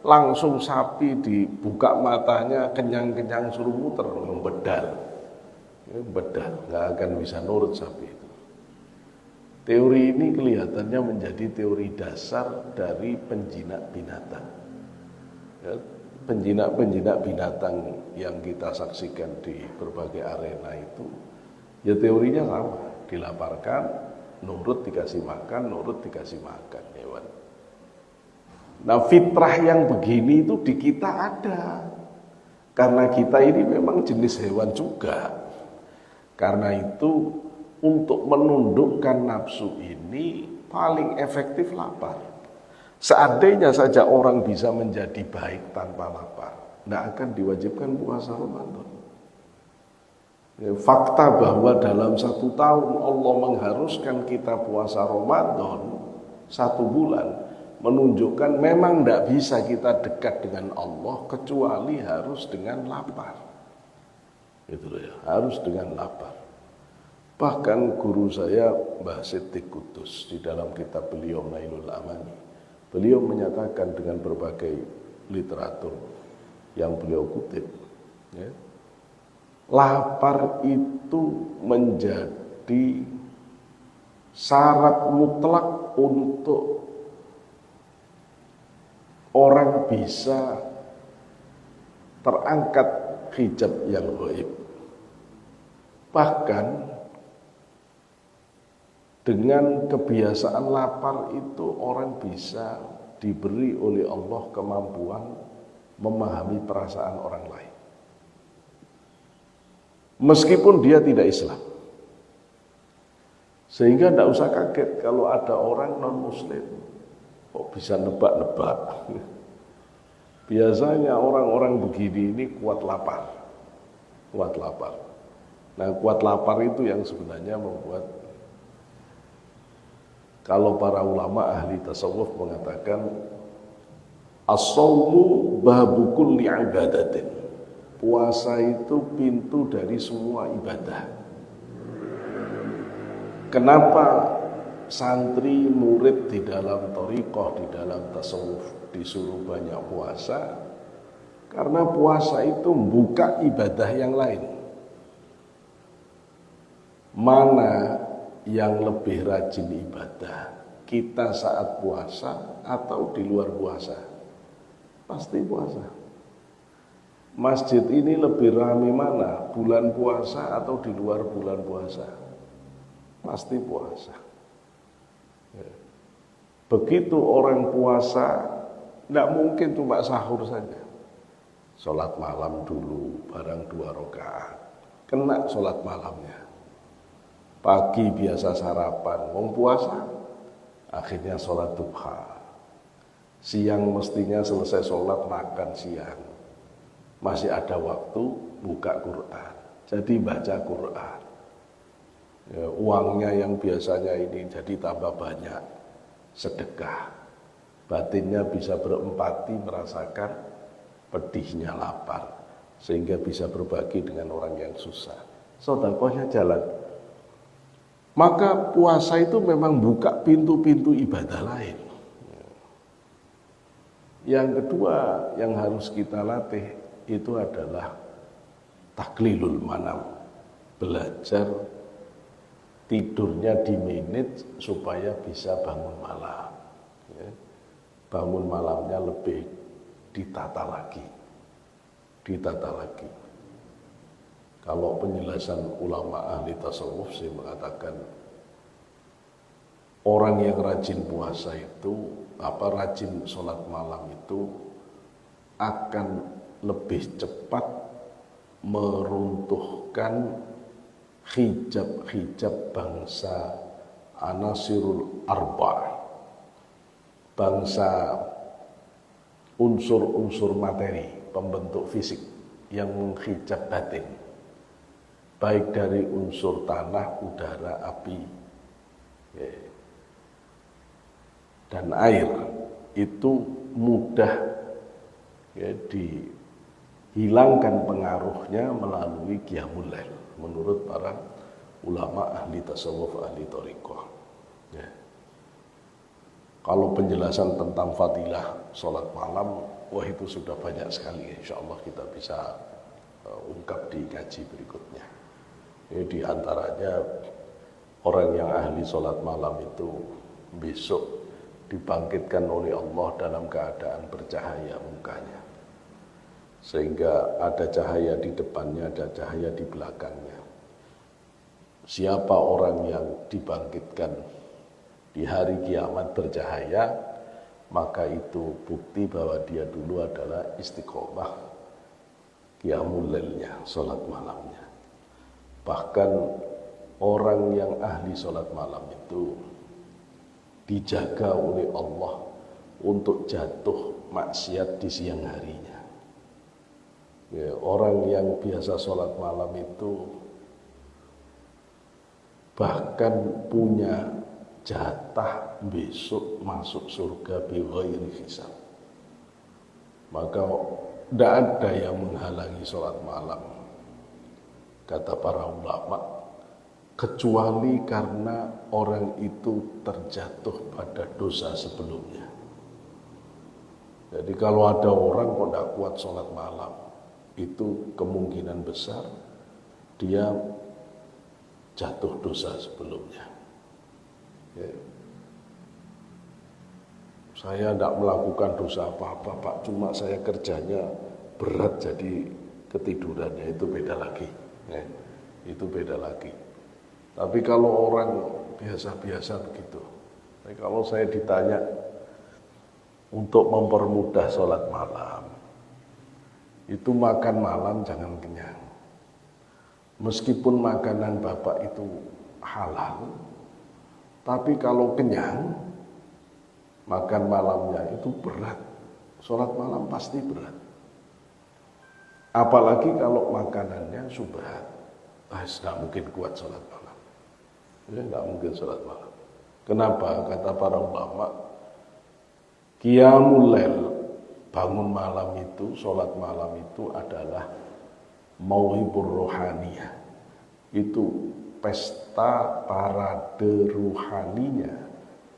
S1: langsung sapi dibuka matanya, kenyang-kenyang suruh muter, bedal. Bedal, nggak akan bisa nurut sapi itu. Teori ini kelihatannya menjadi teori dasar dari penjinak binatang. Ya, penjinak-penjinak binatang yang kita saksikan di berbagai arena itu, ya teorinya sama, dilaparkan, nurut dikasih makan, nurut dikasih makan hewan. Nah fitrah yang begini itu di kita ada, karena kita ini memang jenis hewan juga. Karena itu untuk menundukkan nafsu ini paling efektif lapar. Seandainya saja orang bisa menjadi baik tanpa lapar, tidak akan diwajibkan puasa Ramadan. Fakta bahwa dalam 1 tahun Allah mengharuskan kita puasa Ramadan 1 bulan, menunjukkan memang tidak bisa kita dekat dengan Allah kecuali harus dengan lapar. Itu ya, harus dengan lapar. Bahkan guru saya Mbah Siddiq Kudus di dalam kitab beliau Nailul Amani, beliau menyatakan dengan berbagai literatur yang beliau kutip, ya, lapar itu menjadi syarat mutlak untuk orang bisa terangkat hijab yang gaib. Bahkan dengan kebiasaan lapar itu orang bisa diberi oleh Allah kemampuan memahami perasaan orang lain. Meskipun dia tidak Islam. Sehingga tidak usah kaget kalau ada orang non-muslim kok bisa nebak-nebak. Biasanya orang-orang begini ini kuat lapar. Kuat lapar. Nah, kuat lapar itu yang sebenarnya membuat, kalau para ulama ahli tasawuf mengatakan as-shaumu babu kulli ibadatin. Puasa itu pintu dari semua ibadah. Kenapa santri murid di dalam thariqah, di dalam tasawuf disuruh banyak puasa? Karena puasa itu membuka ibadah yang lain. Mana yang lebih rajin ibadah, kita saat puasa atau di luar puasa? Pasti puasa. Masjid ini lebih ramai mana, bulan puasa atau di luar bulan puasa? Pasti puasa. Begitu orang puasa, tidak mungkin cuma sahur saja. Sholat malam dulu, barang 2 rakaat, kena sholat malamnya. Pagi biasa sarapan, mau puasa, akhirnya sholat duha. Siang mestinya selesai sholat makan siang. Masih ada waktu buka Quran, jadi baca Quran. Ya, uangnya yang biasanya ini jadi tambah banyak, sedekah. Batinnya bisa berempati merasakan pedihnya lapar, sehingga bisa berbagi dengan orang yang susah. Sedekahnya jalan. Maka puasa itu memang buka pintu-pintu ibadah lain. Yang kedua yang harus kita latih itu adalah taklilul manam, belajar tidurnya dimanage supaya bisa bangun malam. Ya. Bangun malamnya lebih ditata lagi. Kalau penjelasan ulama ahli tasawuf sih mengatakan orang yang rajin puasa itu, rajin sholat malam itu akan lebih cepat meruntuhkan hijab-hijab bangsa anasirul arba', bangsa unsur-unsur materi, pembentuk fisik yang menghijab batin, baik dari unsur tanah, udara, api, dan air. Itu mudah dihilangkan pengaruhnya melalui qiyamul lail menurut para ulama ahli tasawuf, ahli thariqah. Ya. Kalau penjelasan tentang fadilah sholat malam, wah itu sudah banyak sekali. Insya Allah kita bisa ungkap di kaji berikutnya. Ini diantaranya orang yang ahli sholat malam itu besok dibangkitkan oleh Allah dalam keadaan bercahaya mukanya. Sehingga ada cahaya di depannya, ada cahaya di belakangnya. Siapa orang yang dibangkitkan di hari kiamat bercahaya, maka itu bukti bahwa dia dulu adalah istiqomah qiyamul lailnya, sholat malamnya. Bahkan orang yang ahli sholat malam itu dijaga oleh Allah untuk jatuh maksiat di siang harinya. Ya, orang yang biasa sholat malam itu bahkan punya jatah besok masuk surga bighairi hisab. Maka tidak ada yang menghalangi sholat malam, kata para ulama, kecuali karena orang itu terjatuh pada dosa sebelumnya. Jadi kalau ada orang kok tidak kuat sholat malam, itu kemungkinan besar dia jatuh dosa sebelumnya. Ya. Saya tidak melakukan dosa apa-apa, Pak. Cuma saya kerjanya berat jadi ketidurannya, itu beda lagi. Ya. Itu beda lagi. Tapi kalau orang biasa-biasa begitu, kalau saya ditanya untuk mempermudah sholat malam, itu makan malam jangan kenyang. Meskipun makanan Bapak itu halal, tapi kalau kenyang, makan malamnya itu berat. Sholat malam pasti berat. Apalagi kalau makanannya subhat. Tidak mungkin kuat sholat malam. Tidak mungkin sholat malam. Kenapa? Kata para ulama, qiyamul lail, bangun malam itu, sholat malam itu adalah mauhibur rohaniyah. Itu pesta parade ruhaninya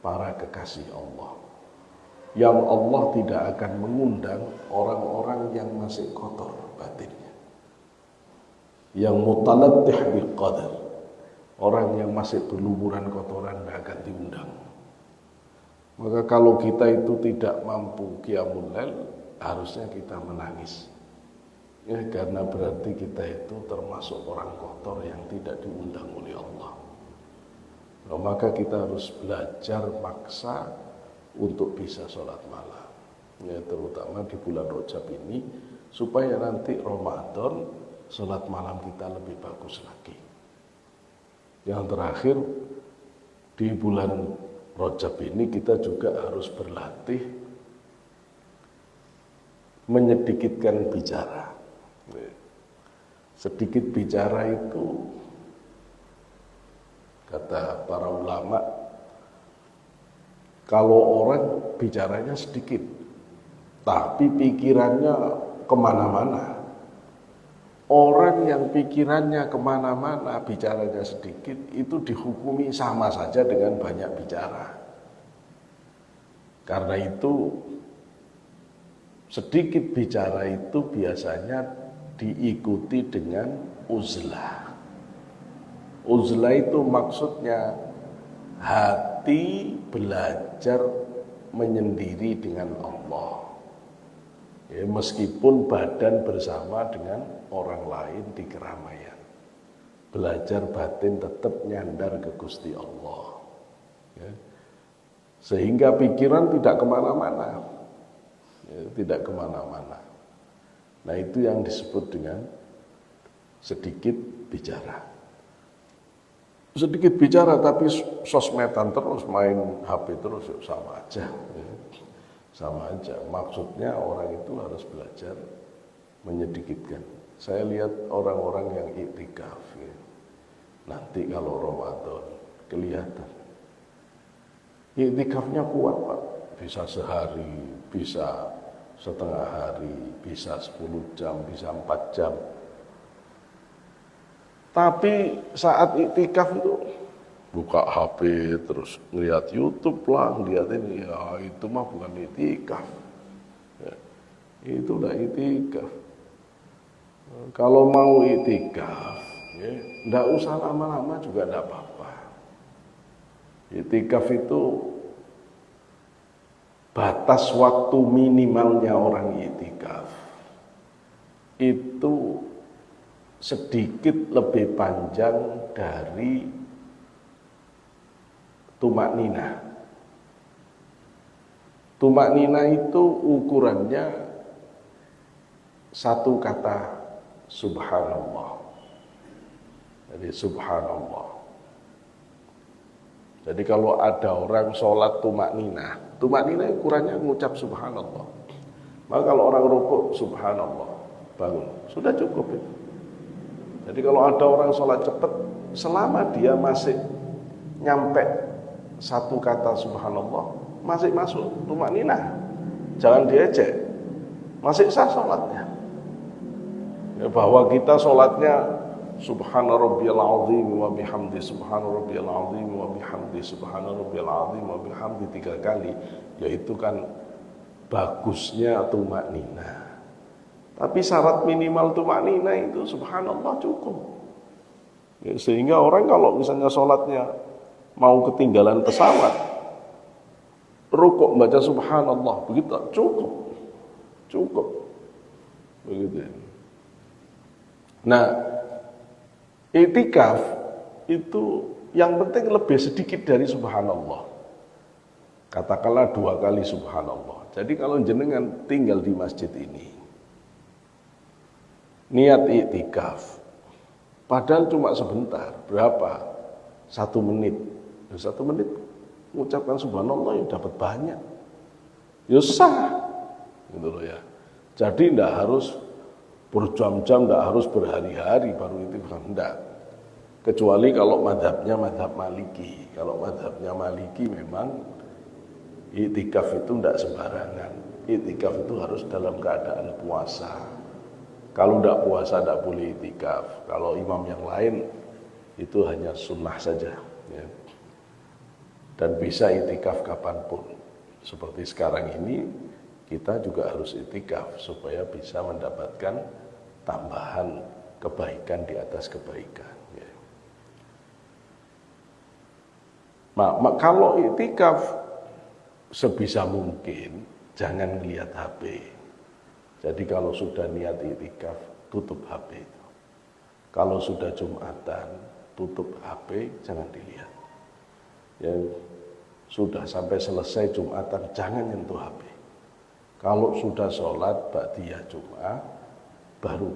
S1: para kekasih Allah. Yang Allah tidak akan mengundang orang-orang yang masih kotor batinnya. Yang mutalattih bil qadar. Orang yang masih berlumuran kotoran tidak akan diundang. Maka kalau kita itu tidak mampu qiyamul lail, harusnya kita menangis. Ya, karena berarti kita itu termasuk orang kotor yang tidak diundang oleh Allah. Nah, maka kita harus belajar maksa untuk bisa sholat malam. Ya, terutama di bulan Rajab ini, supaya nanti Ramadan sholat malam kita lebih bagus lagi. Yang terakhir, di bulan Rajab ini kita juga harus berlatih menyedikitkan bicara. Sedikit bicara itu, kata para ulama, kalau orang bicaranya sedikit, tapi pikirannya kemana-mana. Orang yang pikirannya kemana-mana, bicaranya sedikit, itu dihukumi sama saja dengan banyak bicara. Karena itu, sedikit bicara itu biasanya diikuti dengan uzlah. Uzlah itu maksudnya hati belajar menyendiri dengan Allah. Ya, meskipun badan bersama dengan orang lain di keramaian. Belajar batin tetap nyandar ke Gusti Allah. Ya. Sehingga pikiran tidak kemana-mana. Ya, tidak kemana-mana. Nah, itu yang disebut dengan sedikit bicara. Sedikit bicara tapi sosmedan terus, main HP terus, sama aja. Sama aja. Maksudnya orang itu harus belajar menyedikitkan. Saya lihat orang-orang yang iktikaf. Ya. Nanti kalau Ramadan kelihatan. Iktikafnya kuat, Pak. Bisa sehari, bisa setengah hari, bisa 10 jam, bisa 4 jam. Tapi saat iktikaf itu buka HP terus ngeliat YouTube lah, ngeliat ini, ya itu mah bukan iktikaf. Ya, itu udah iktikaf. Kalau mau iktikaf, ya, nggak usah lama-lama juga nggak apa-apa. Iktikaf itu batas waktu minimalnya orang iktikaf itu sedikit lebih panjang dari tumak ninah. Tumak ninah itu ukurannya satu kata subhanallah. Jadi subhanallah. Jadi kalau ada orang sholat tumak ninah ukurannya mengucap subhanallah. Maka kalau orang rukuk subhanallah, bangun, sudah cukup itu. Jadi kalau ada orang sholat cepat, selama dia masih nyampe satu kata subhanallah, masih masuk tumak ninah, jangan diejek, masih sah sholatnya. Ya, bahwa kita sholatnya subhana rabbiyal azim wa bihamdi, subhana rabbiyal azim wa bihamdi, subhana rabbiyal azim wa bihamdi 3 kali, yaitu kan bagusnya tumak ninah. Tapi syarat minimal tumak ninah itu subhanallah cukup. Ya, sehingga orang kalau misalnya sholatnya mau ketinggalan pesawat, rukuk baca subhanallah, begitu cukup begitu. Nah, iktikaf itu yang penting lebih sedikit dari subhanallah. Katakanlah 2 kali subhanallah. Jadi kalau jenengan tinggal di masjid ini, niat iktikaf, padahal cuma sebentar, berapa? 1 menit. 1 menit mengucapkan subhanallah ya dapat banyak. Ya sah. Gitu loh ya. Jadi tidak harus berjam-jam, tidak harus berhari-hari baru itu enggak. Kecuali kalau madhabnya madhab Maliki. Kalau madhabnya Maliki memang iktikaf itu tidak sembarangan. Iktikaf itu harus dalam keadaan puasa. Kalau tidak puasa tidak boleh iktikaf. Kalau imam yang lain itu hanya sunnah saja. Ya. Dan bisa iktikaf kapanpun. Seperti sekarang ini kita juga harus iktikaf supaya bisa mendapatkan tambahan kebaikan di atas kebaikan. Ya. Kalau iktikaf sebisa mungkin jangan lihat HP. Jadi kalau sudah niat iktikaf tutup HP itu. Kalau sudah Jumatan tutup HP, jangan dilihat. Ya, sudah sampai selesai Jumatan jangan nyentuh HP. Kalau sudah sholat ba'diyah Jum'ah baru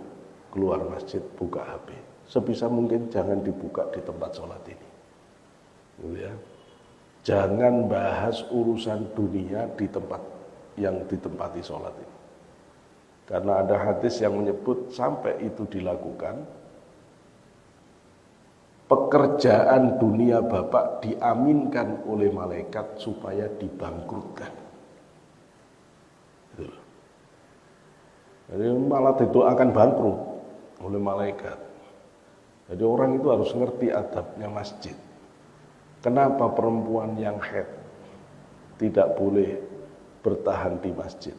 S1: keluar masjid buka HP. Sebisa mungkin jangan dibuka di tempat sholat ini. Gitu ya. Jangan bahas urusan dunia di tempat yang ditempati sholat ini. Karena ada hadis yang menyebut sampai itu dilakukan, pekerjaan dunia Bapak diaminkan oleh malaikat supaya dibangkrutkan. Jadi malah didoakan bangkrut oleh malaikat. Jadi orang itu harus ngerti adabnya masjid. Kenapa perempuan yang haid tidak boleh bertahan di masjid?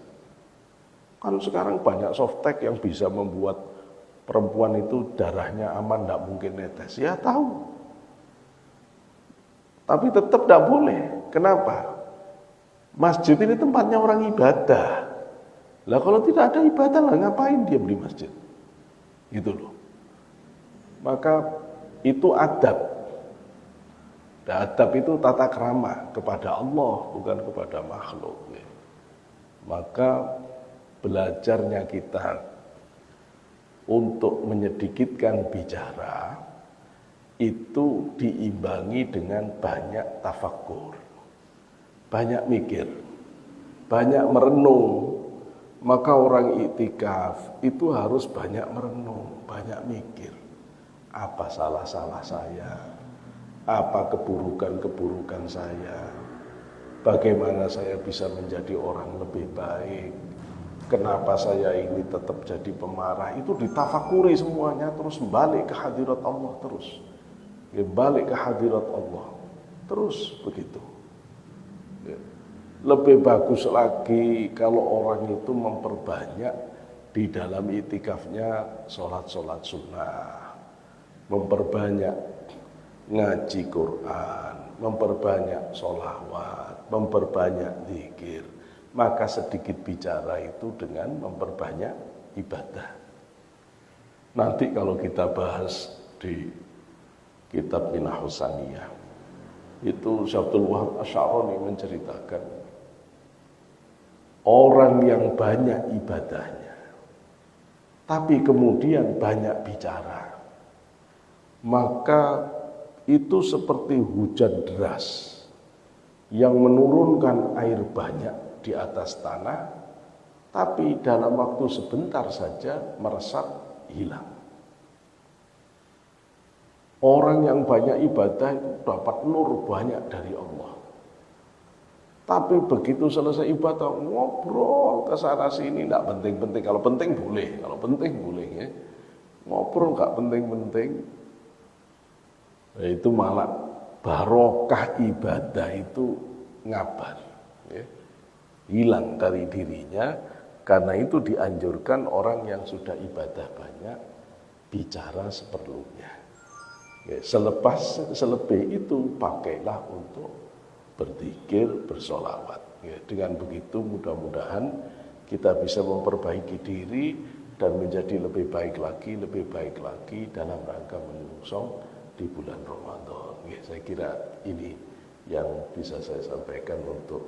S1: Kan sekarang banyak softtek yang bisa membuat perempuan itu darahnya aman, tidak mungkin netes. Ya tahu. Tapi tetap tidak boleh. Kenapa? Masjid ini tempatnya orang ibadah. Lah kalau tidak ada ibadah lah ngapain dia beli masjid? Gitu loh. Maka itu adab. Dan adab itu tata krama kepada Allah, bukan kepada makhluk. Maka belajarnya kita untuk menyedikitkan bicara itu diimbangi dengan banyak tafakkur, banyak mikir, banyak merenung. Maka orang iktikaf itu harus banyak merenung, banyak mikir. Apa salah-salah saya? Apa keburukan-keburukan saya? Bagaimana saya bisa menjadi orang lebih baik? Kenapa saya ini tetap jadi pemarah? Itu ditafakuri semuanya, terus balik ke hadirat Allah terus. Ya, balik ke hadirat Allah terus begitu. Ya. Lebih bagus lagi kalau orang itu memperbanyak di dalam iktikafnya sholat-sholat sunnah, memperbanyak ngaji Quran, memperbanyak sholawat, memperbanyak zikir, maka sedikit bicara itu dengan memperbanyak ibadah. Nanti kalau kita bahas di kitab Minah Husaniyah, itu Syabdul Wahab Asy'arani menceritakan orang yang banyak ibadahnya, tapi kemudian banyak bicara, maka itu seperti hujan deras yang menurunkan air banyak di atas tanah, tapi dalam waktu sebentar saja meresap hilang. Orang yang banyak ibadah itu dapat nur banyak dari Allah. Tapi begitu selesai ibadah, ngobrol ke sana sini, tidak penting-penting. Kalau penting boleh ya. Ngobrol nggak penting-penting. Itu malah barokah ibadah itu ngabar, ya. Hilang dari dirinya. Karena itu dianjurkan orang yang sudah ibadah banyak bicara seperlunya. Ya, selebih itu pakailah untuk berzikir, bersholawat. Ya, dengan begitu mudah-mudahan kita bisa memperbaiki diri dan menjadi lebih baik lagi dalam rangka menyongsong di bulan Ramadan. Ya, saya kira ini yang bisa saya sampaikan untuk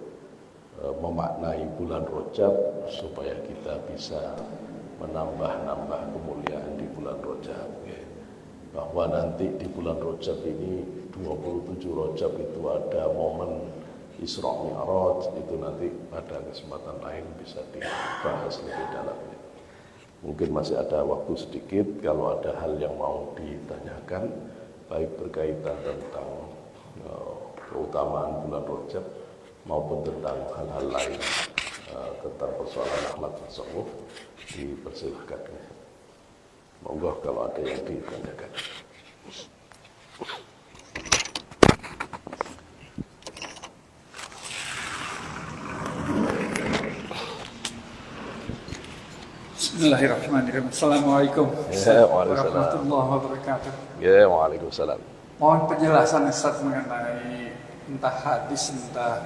S1: memaknai bulan Rajab supaya kita bisa menambah kemuliaan di bulan Rajab. Ya. Bahwa nanti di bulan Rajab ini 27 Rajab itu ada momen Isra Mi'raj, itu nanti pada kesempatan lain bisa dibahas lebih dalam. Mungkin masih ada waktu sedikit kalau ada hal yang mau ditanyakan, baik berkaitan tentang keutamaan bulan Rajab maupun tentang hal-hal lain tentang persoalan akhlak tasawuf, dipersilahkan. Monggo kalau ada yang ditanyakan.
S2: Bismillahirrahmanirrahim. Assalamualaikum warahmatullahi wabarakatuh.
S1: Ya, waalaikumsalam.
S2: Mohon penjelasan Ustaz mengenai entah hadis entah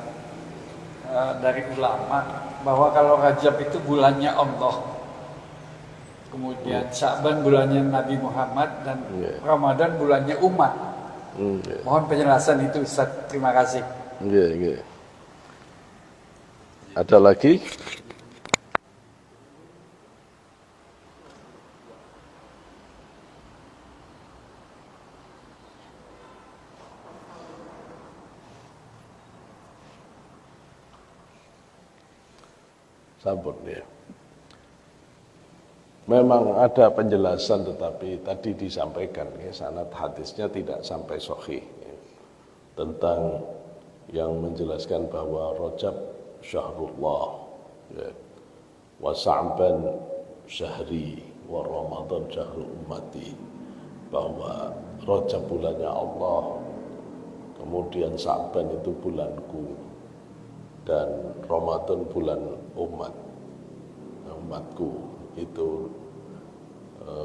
S2: dari ulama bahwa kalau Rajab itu bulannya Allah, kemudian Sya'ban bulannya Nabi Muhammad, dan Ramadan bulannya umat. Mohon penjelasan itu Ustaz. Terima kasih.
S1: Ada lagi? Sampun ya. Memang ada penjelasan, tetapi tadi disampaikan ya, sanad hadisnya tidak sampai sahih ya, tentang yang menjelaskan bahwa Rajab syahrullah ya, wa Sya'ban syahri wa Ramadan syahrul ummati, bahwa Rajab bulannya Allah, kemudian Sya'ban itu bulanku, dan Ramadan bulan umatku. Itu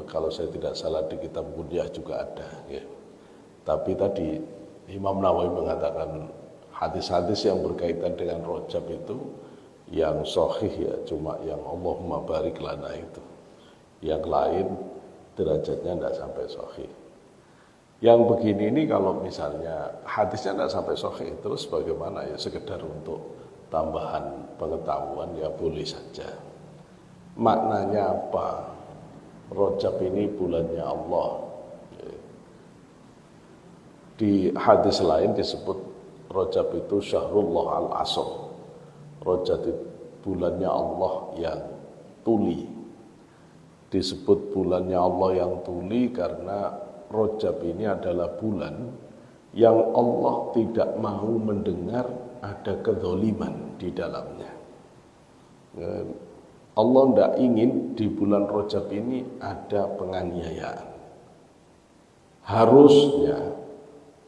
S1: kalau saya tidak salah di kitab Gunyah juga ada ya. Tapi tadi Imam Nawawi mengatakan hadis-hadis yang berkaitan dengan Rajab itu yang sahih ya cuma yang Allahumma barik lana itu. Yang lain derajatnya tidak sampai sahih. Yang begini ini kalau misalnya hadisnya tidak sampai sahih, terus bagaimana ya, sekedar untuk tambahan pengetahuan ya boleh saja. Maknanya apa? Rajab ini bulannya Allah. Di hadis lain disebut Rajab itu syahrullah al-asr. Rajab itu bulannya Allah yang tuli. Disebut bulannya Allah yang tuli karena Rajab ini adalah bulan yang Allah tidak mau mendengar ada kezaliman di dalamnya. Allah tidak ingin di bulan Rajab ini ada penganiayaan. Harusnya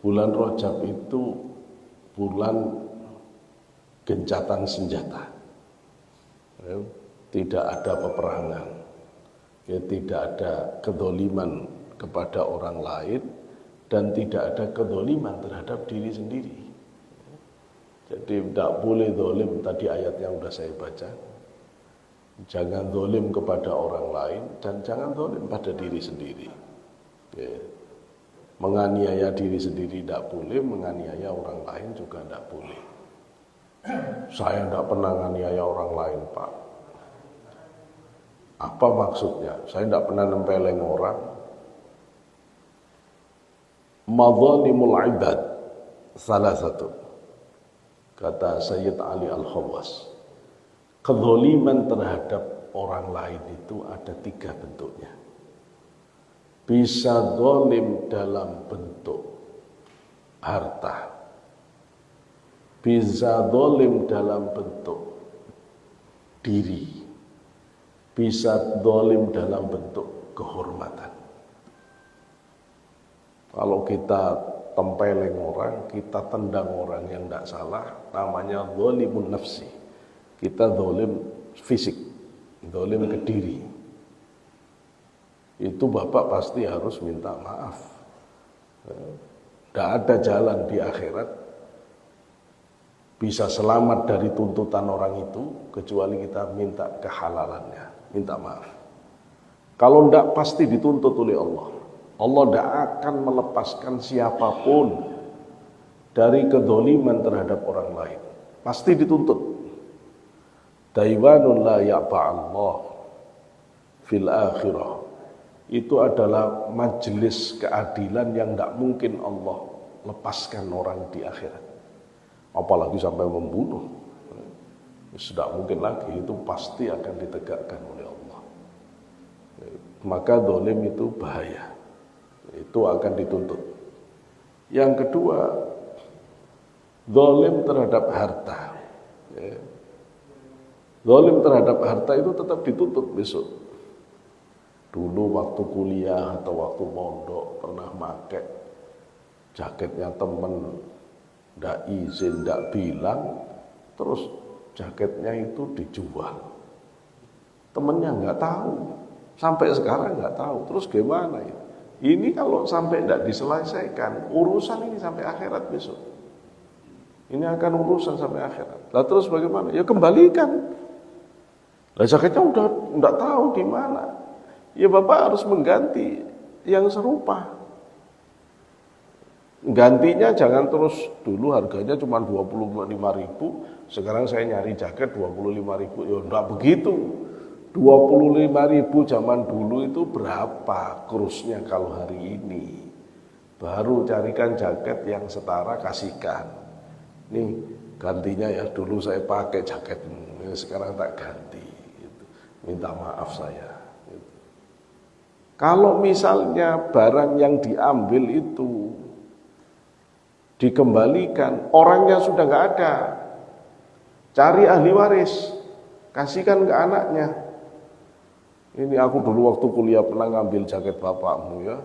S1: bulan Rajab itu bulan gencatan senjata. Tidak ada peperangan. Tidak ada kezaliman kepada orang lain dan tidak ada kezaliman terhadap diri sendiri. Jadi tidak boleh zalim, tadi ayatnya sudah saya baca. Jangan zalim kepada orang lain dan jangan zalim pada diri sendiri. Ya. Menganiaya diri sendiri tidak boleh, menganiaya orang lain juga tidak boleh. Saya tidak pernah menganiaya orang lain, Pak. Apa maksudnya? Saya tidak pernah nempeleng orang. Madzalimul ibad salah satu. Kata Sayyid Ali Al-Khawas. Kezaliman terhadap orang lain itu ada 3 bentuknya. Bisa zalim dalam bentuk harta. Bisa zalim dalam bentuk diri. Bisa zalim dalam bentuk kehormatan. Kalau kita tempeleng orang, kita tendang orang yang tidak salah, namanya zalimun nafsi. Kita zalim fisik, zalim ke diri. Itu Bapak pasti harus minta maaf. Tidak ada jalan di akhirat bisa selamat dari tuntutan orang itu kecuali kita minta kehalalannya, minta maaf. Kalau tidak pasti dituntut oleh Allah. Allah tidak akan melepaskan siapapun dari kedzaliman terhadap orang lain. Pasti dituntut. Daiwanun la ya'ba'allah fil akhirah. Itu adalah majelis keadilan yang tidak mungkin Allah lepaskan orang di akhirat. Apalagi sampai membunuh. Tidak mungkin lagi, itu pasti akan ditegakkan oleh Allah. Maka zalim itu bahaya. Itu akan dituntut. Yang kedua, zalim terhadap harta. Zalim terhadap harta itu tetap dituntut besok. Dulu waktu kuliah atau waktu mondok pernah pakai jaketnya temen, ndak izin, ndak bilang, terus jaketnya itu dijual. Temennya nggak tahu, sampai sekarang nggak tahu. Terus gimana ya? Ini kalau sampai ndak diselesaikan, urusan ini sampai akhirat besok. Ini akan urusan sampai akhirat. Lah terus bagaimana? Ya kembalikan. Lah jaketnya udah ndak tahu di mana. Ya Bapak harus mengganti yang serupa. Gantinya jangan terus dulu harganya cuma 25.000, sekarang saya nyari jaket 25.000. Ya enggak begitu. 25.000 zaman dulu itu berapa kursnya kalau hari ini? Baru carikan jaket yang setara, kasihkan. Nih gantinya ya, dulu saya pakai jaket ini, sekarang tak ganti. Minta maaf saya. Kalau misalnya barang yang diambil itu dikembalikan, orangnya sudah nggak ada, cari ahli waris, kasihkan ke anaknya. Ini aku dulu waktu kuliah pernah ngambil jaket bapakmu ya,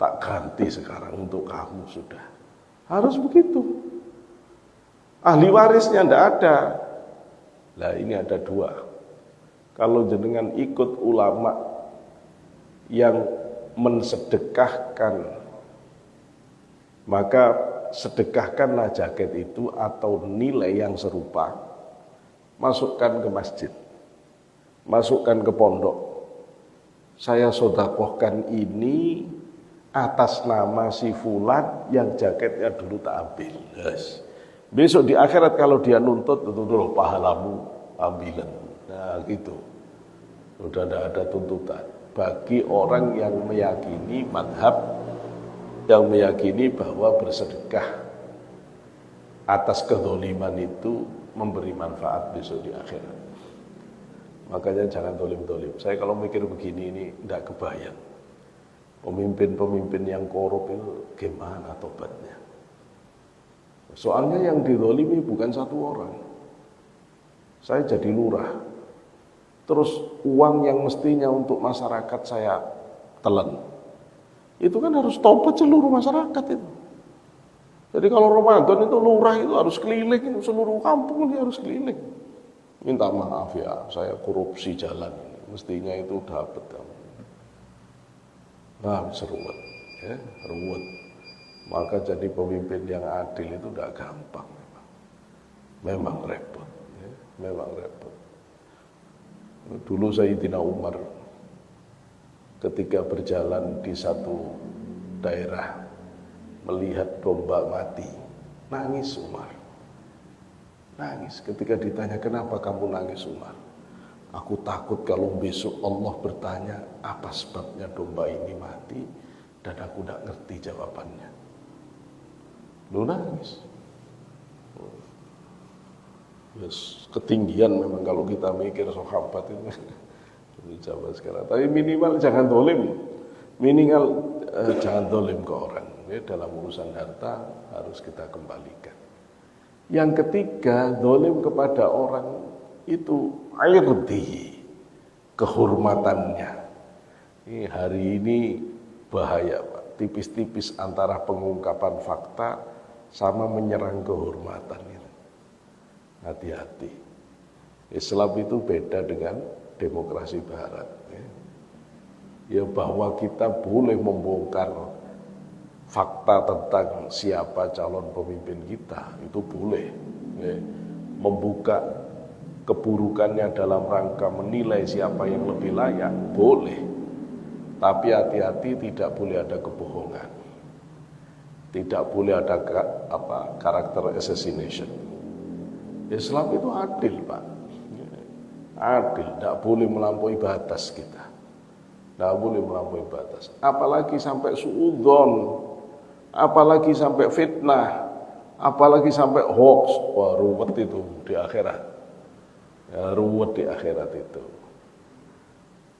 S1: tak ganti sekarang untuk kamu sudah. Harus begitu. Ahli warisnya ndak ada. Lah ini ada 2. Kalau jenengan ikut ulama yang mensedekahkan, maka sedekahkanlah jaket itu atau nilai yang serupa, masukkan ke masjid, masukkan ke pondok. Saya sedekahkan ini atas nama si fulan yang jaketnya dulu tak ambil. Yes. Besok di akhirat kalau dia nuntut, itu dulu pahalamu ambilan. Nah gitu. Sudah tidak ada tuntutan. Bagi orang yang meyakini madhab, yang meyakini bahwa bersedekah atas kezaliman itu memberi manfaat besok di akhirat. Makanya jangan dolim-dolim. Saya kalau mikir begini ini tidak kebayang. Pemimpin-pemimpin yang korup itu gimana tobatnya? Soalnya yang didolimi bukan satu orang. Saya jadi lurah. Terus uang yang mestinya untuk masyarakat saya telan. Itu kan harus tobat seluruh masyarakat itu. Jadi kalau Ramadan itu lurah itu harus keliling, seluruh kampung dia harus keliling. Minta maaf ya, saya korupsi jalan ini. Mestinya itu dapat. Nah, seruat, ya, ruwet. Maka jadi pemimpin yang adil itu tidak gampang memang. Memang repot, ya, memang repot. Dulu Sayyidina Umar ketika berjalan di satu daerah melihat domba mati, nangis Umar. Nangis ketika ditanya, kenapa kamu nangis Umar? Aku takut kalau besok Allah bertanya apa sebabnya domba ini mati dan aku tidak ngerti jawabannya. Lu nangis. Yes, ketinggian memang kalau kita mikir sahabat itu zaman sekarang. Tapi minimal jangan dolim, minimal jangan dolim ke orang. Ya, dalam urusan harta harus kita kembalikan. Yang ketiga, dolim kepada orang itu irdi, kehormatannya. Ini hari ini bahaya, Pak. Tipis-tipis antara pengungkapan fakta sama menyerang kehormatan ini. Hati-hati. Islam itu beda dengan demokrasi barat. Ya, bahwa kita boleh membongkar fakta tentang siapa calon pemimpin kita, itu boleh. Ya, membuka keburukannya dalam rangka menilai siapa yang lebih layak, boleh. Tapi hati-hati, tidak boleh ada kebohongan. Tidak boleh ada karakter assassination. Islam itu adil, Pak. Adil, tidak boleh melampaui batas kita. Tidak boleh melampaui batas. Apalagi sampai suudzon, apalagi sampai fitnah, apalagi sampai hoax. Wah, ruwet itu di akhirat. Ya, ruwet di akhirat itu.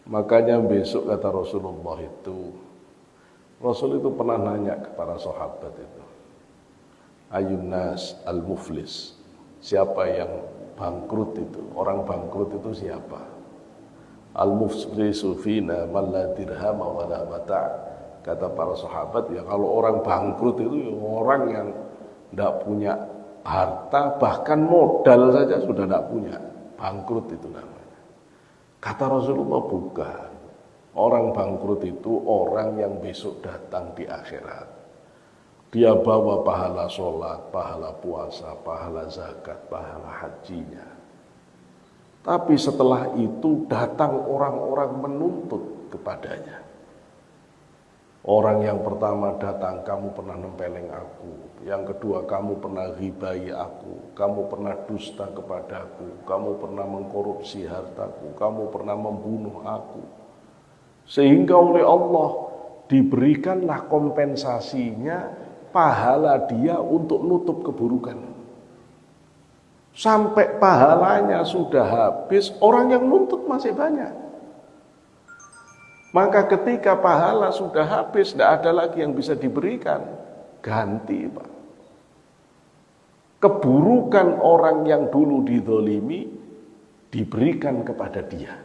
S1: Makanya besok kata Rasulullah itu, Rasul itu pernah nanya kepada sahabat itu, Ayun nas al-muflis, siapa yang bangkrut itu? Orang bangkrut itu siapa? Al-muflisu fina man la dirham wa la mata'. Kata para sahabat, ya kalau orang bangkrut itu ya orang yang tidak punya harta, bahkan modal saja sudah tidak punya. Bangkrut itu namanya. Kata Rasulullah, bukan. Orang bangkrut itu orang yang besok datang di akhirat. Dia bawa pahala sholat, pahala puasa, pahala zakat, pahala hajinya. Tapi setelah itu datang orang-orang menuntut kepadanya. Orang yang pertama datang, kamu pernah nempeleng aku. Yang kedua, kamu pernah ghibai aku. Kamu pernah dusta kepadaku. Kamu pernah mengkorupsi hartaku. Kamu pernah membunuh aku. Sehingga oleh Allah diberikanlah kompensasinya, pahala dia untuk nutup keburukan. Sampai pahalanya sudah habis, orang yang nuntut masih banyak. Maka ketika pahala sudah habis, tidak ada lagi yang bisa diberikan. Ganti, Pak. Keburukan orang yang dulu dizalimi diberikan kepada dia.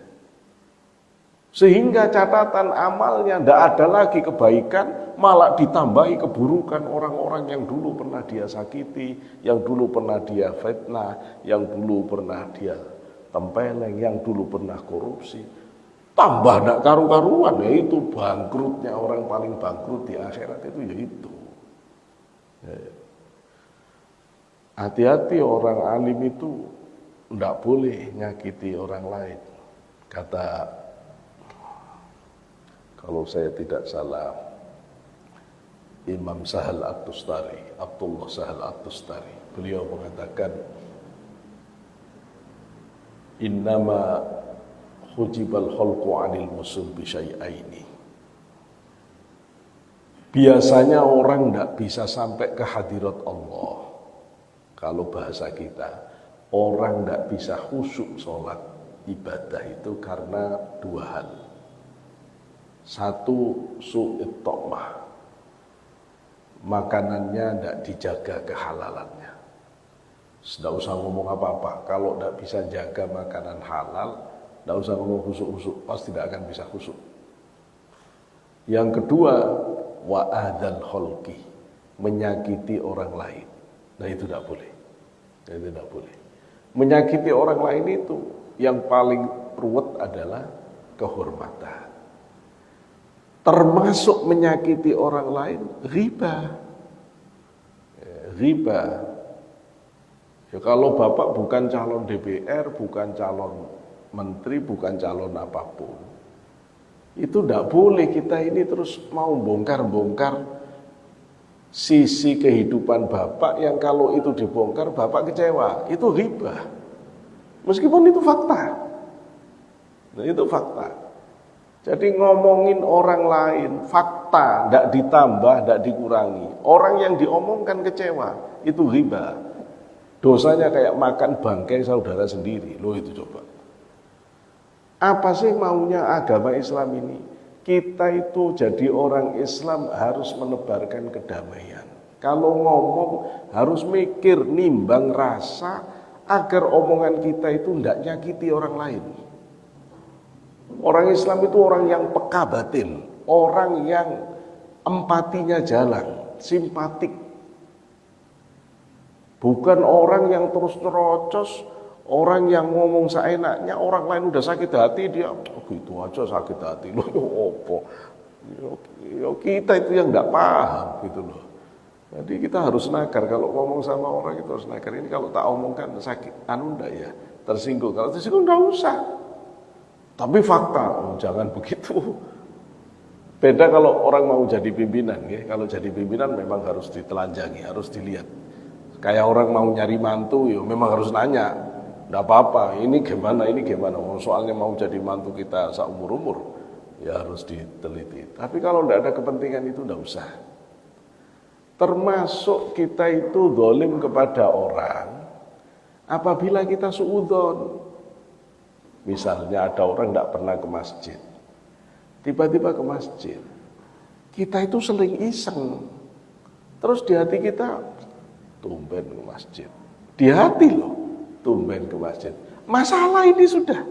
S1: Sehingga catatan amalnya tidak ada lagi kebaikan, malah ditambahi keburukan orang-orang yang dulu pernah dia sakiti, yang dulu pernah dia fitnah, yang dulu pernah dia tempeleng, yang dulu pernah korupsi. Tambah tidak karu-karuan, yaitu bangkrutnya orang paling bangkrut di akhirat itu yaitu. Hati-hati, orang alim itu tidak boleh nyakiti orang lain. Kata, kalau saya tidak salah, Imam Sahal At-Tustari, Abdullah Sahal At-Tustari, beliau mengatakan, innama hujibal khalqu 'anil musib bi syai'aini. Biasanya orang tidak bisa sampai ke hadirat Allah. Kalau bahasa kita, orang tidak bisa khusyuk sholat ibadah itu karena dua hal. Satu, su'it ta'mah, makanannya tidak dijaga kehalalannya. Tidak usah ngomong apa-apa, kalau tidak bisa jaga makanan halal, tidak usah ngomong khusyuk-khusyuk, pasti tidak akan bisa khusyuk. Yang kedua, wa'adhal kholqi, menyakiti orang lain. Nah itu tidak boleh. Itu tidak boleh. Menyakiti orang lain itu yang paling ruwet adalah kehormatan. Termasuk menyakiti orang lain, riba. Riba. Ya kalau Bapak bukan calon DPR, bukan calon menteri, bukan calon apapun, itu tidak boleh kita ini terus mau bongkar-bongkar sisi kehidupan Bapak yang kalau itu dibongkar Bapak kecewa. Itu ghibah. Meskipun itu fakta. Nah, itu fakta. Jadi ngomongin orang lain, fakta, tidak ditambah, tidak dikurangi. Orang yang diomongkan kecewa, itu ghibah. Dosanya kayak makan bangkai saudara sendiri. Loh itu coba. Apa sih maunya agama Islam ini? Kita itu jadi orang Islam harus menebarkan kedamaian. Kalau ngomong harus mikir, nimbang rasa agar omongan kita itu tidak nyakiti orang lain. Orang Islam itu orang yang peka batin, orang yang empatinya jalan, simpatik. Bukan orang yang terus nerocos, orang yang ngomong seenaknya, orang lain udah sakit hati, dia gitu aja sakit hati. Loh, opo. Kita itu yang nggak paham gitu loh. Jadi kita harus nakar, kalau ngomong sama orang itu harus nakar. Ini kalau tak omongkan sakit, ndak ya, tersinggung. Kalau tersinggung nggak usah. Tapi fakta, jangan begitu. Beda kalau orang mau jadi pimpinan, ya. Kalau jadi pimpinan memang harus ditelanjangi, harus dilihat. Kayak orang mau nyari mantu, ya memang harus nanya. Nggak apa-apa, ini gimana. Soalnya mau jadi mantu kita seumur-umur, ya harus diteliti. Tapi kalau nggak ada kepentingan itu nggak usah. Termasuk kita itu zalim kepada orang, apabila kita suudzon. Misalnya ada orang tidak pernah ke masjid, tiba-tiba ke masjid, kita itu sering iseng, terus di hati kita, tumben ke masjid, di hati loh, tumben ke masjid, masalah ini sudah.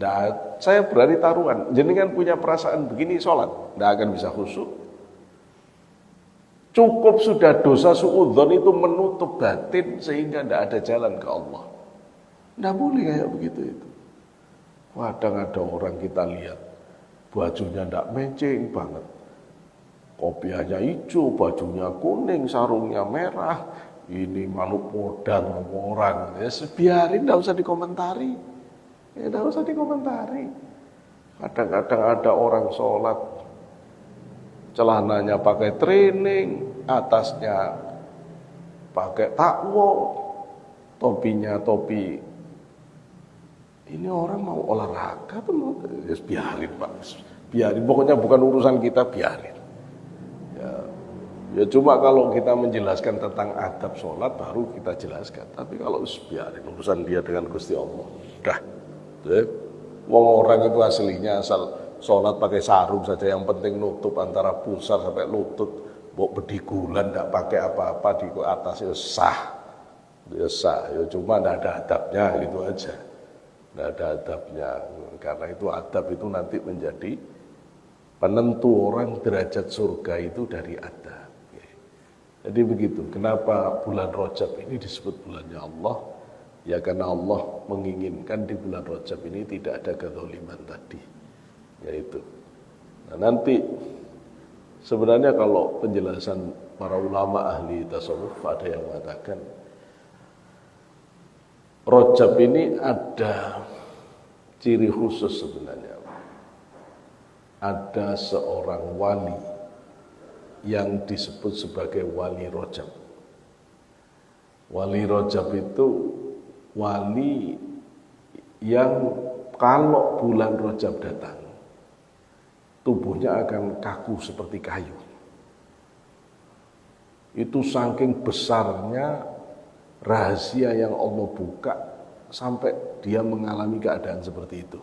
S1: Nah, saya berani taruhan, jenengan punya perasaan begini sholat, tidak akan bisa khusyuk. Cukup sudah dosa suudzon itu menutup batin sehingga tidak ada jalan ke Allah. Tidak boleh kayak begitu itu. Kadang ada orang kita lihat bajunya tidak matching banget, kopiahnya hijau, bajunya kuning, sarungnya merah, ini manuk modal orang, ya biarin, tidak usah dikomentari, ya tidak usah dikomentari. Kadang-kadang ada orang sholat, celananya pakai training, atasnya pakai takwo, topinya topi. Ini orang mau olahraga atau mau? Ya, biarin Pak, biarin. Pokoknya bukan urusan kita, biarin. Ya cuma kalau kita menjelaskan tentang adab sholat baru kita jelaskan. Tapi kalau biarin urusan dia dengan Gusti Allah. Dah, orang itu aslinya asal sholat pakai sarung saja, yang penting nutup antara pusar sampai lutut. Bok bedigulan tidak pakai apa-apa di atas itu sah, ya sah. Ya cuma tidak ada adabnya, itu aja. Tidak ada adabnya, karena itu adab itu nanti menjadi penentu orang derajat surga itu dari adab. Jadi begitu, kenapa bulan Rajab ini disebut bulannya Allah? Ya karena Allah menginginkan di bulan Rajab ini tidak ada kezaliman tadi, yaitu. Nah nanti sebenarnya kalau penjelasan para ulama ahli tasawuf ada yang mengatakan Rajab ini ada ciri khusus sebenarnya. Ada seorang wali yang disebut sebagai wali Rajab. Wali Rajab itu wali yang kalau bulan Rajab datang, tubuhnya akan kaku seperti kayu. Itu saking besarnya rahasia yang Allah buka sampai dia mengalami keadaan seperti itu.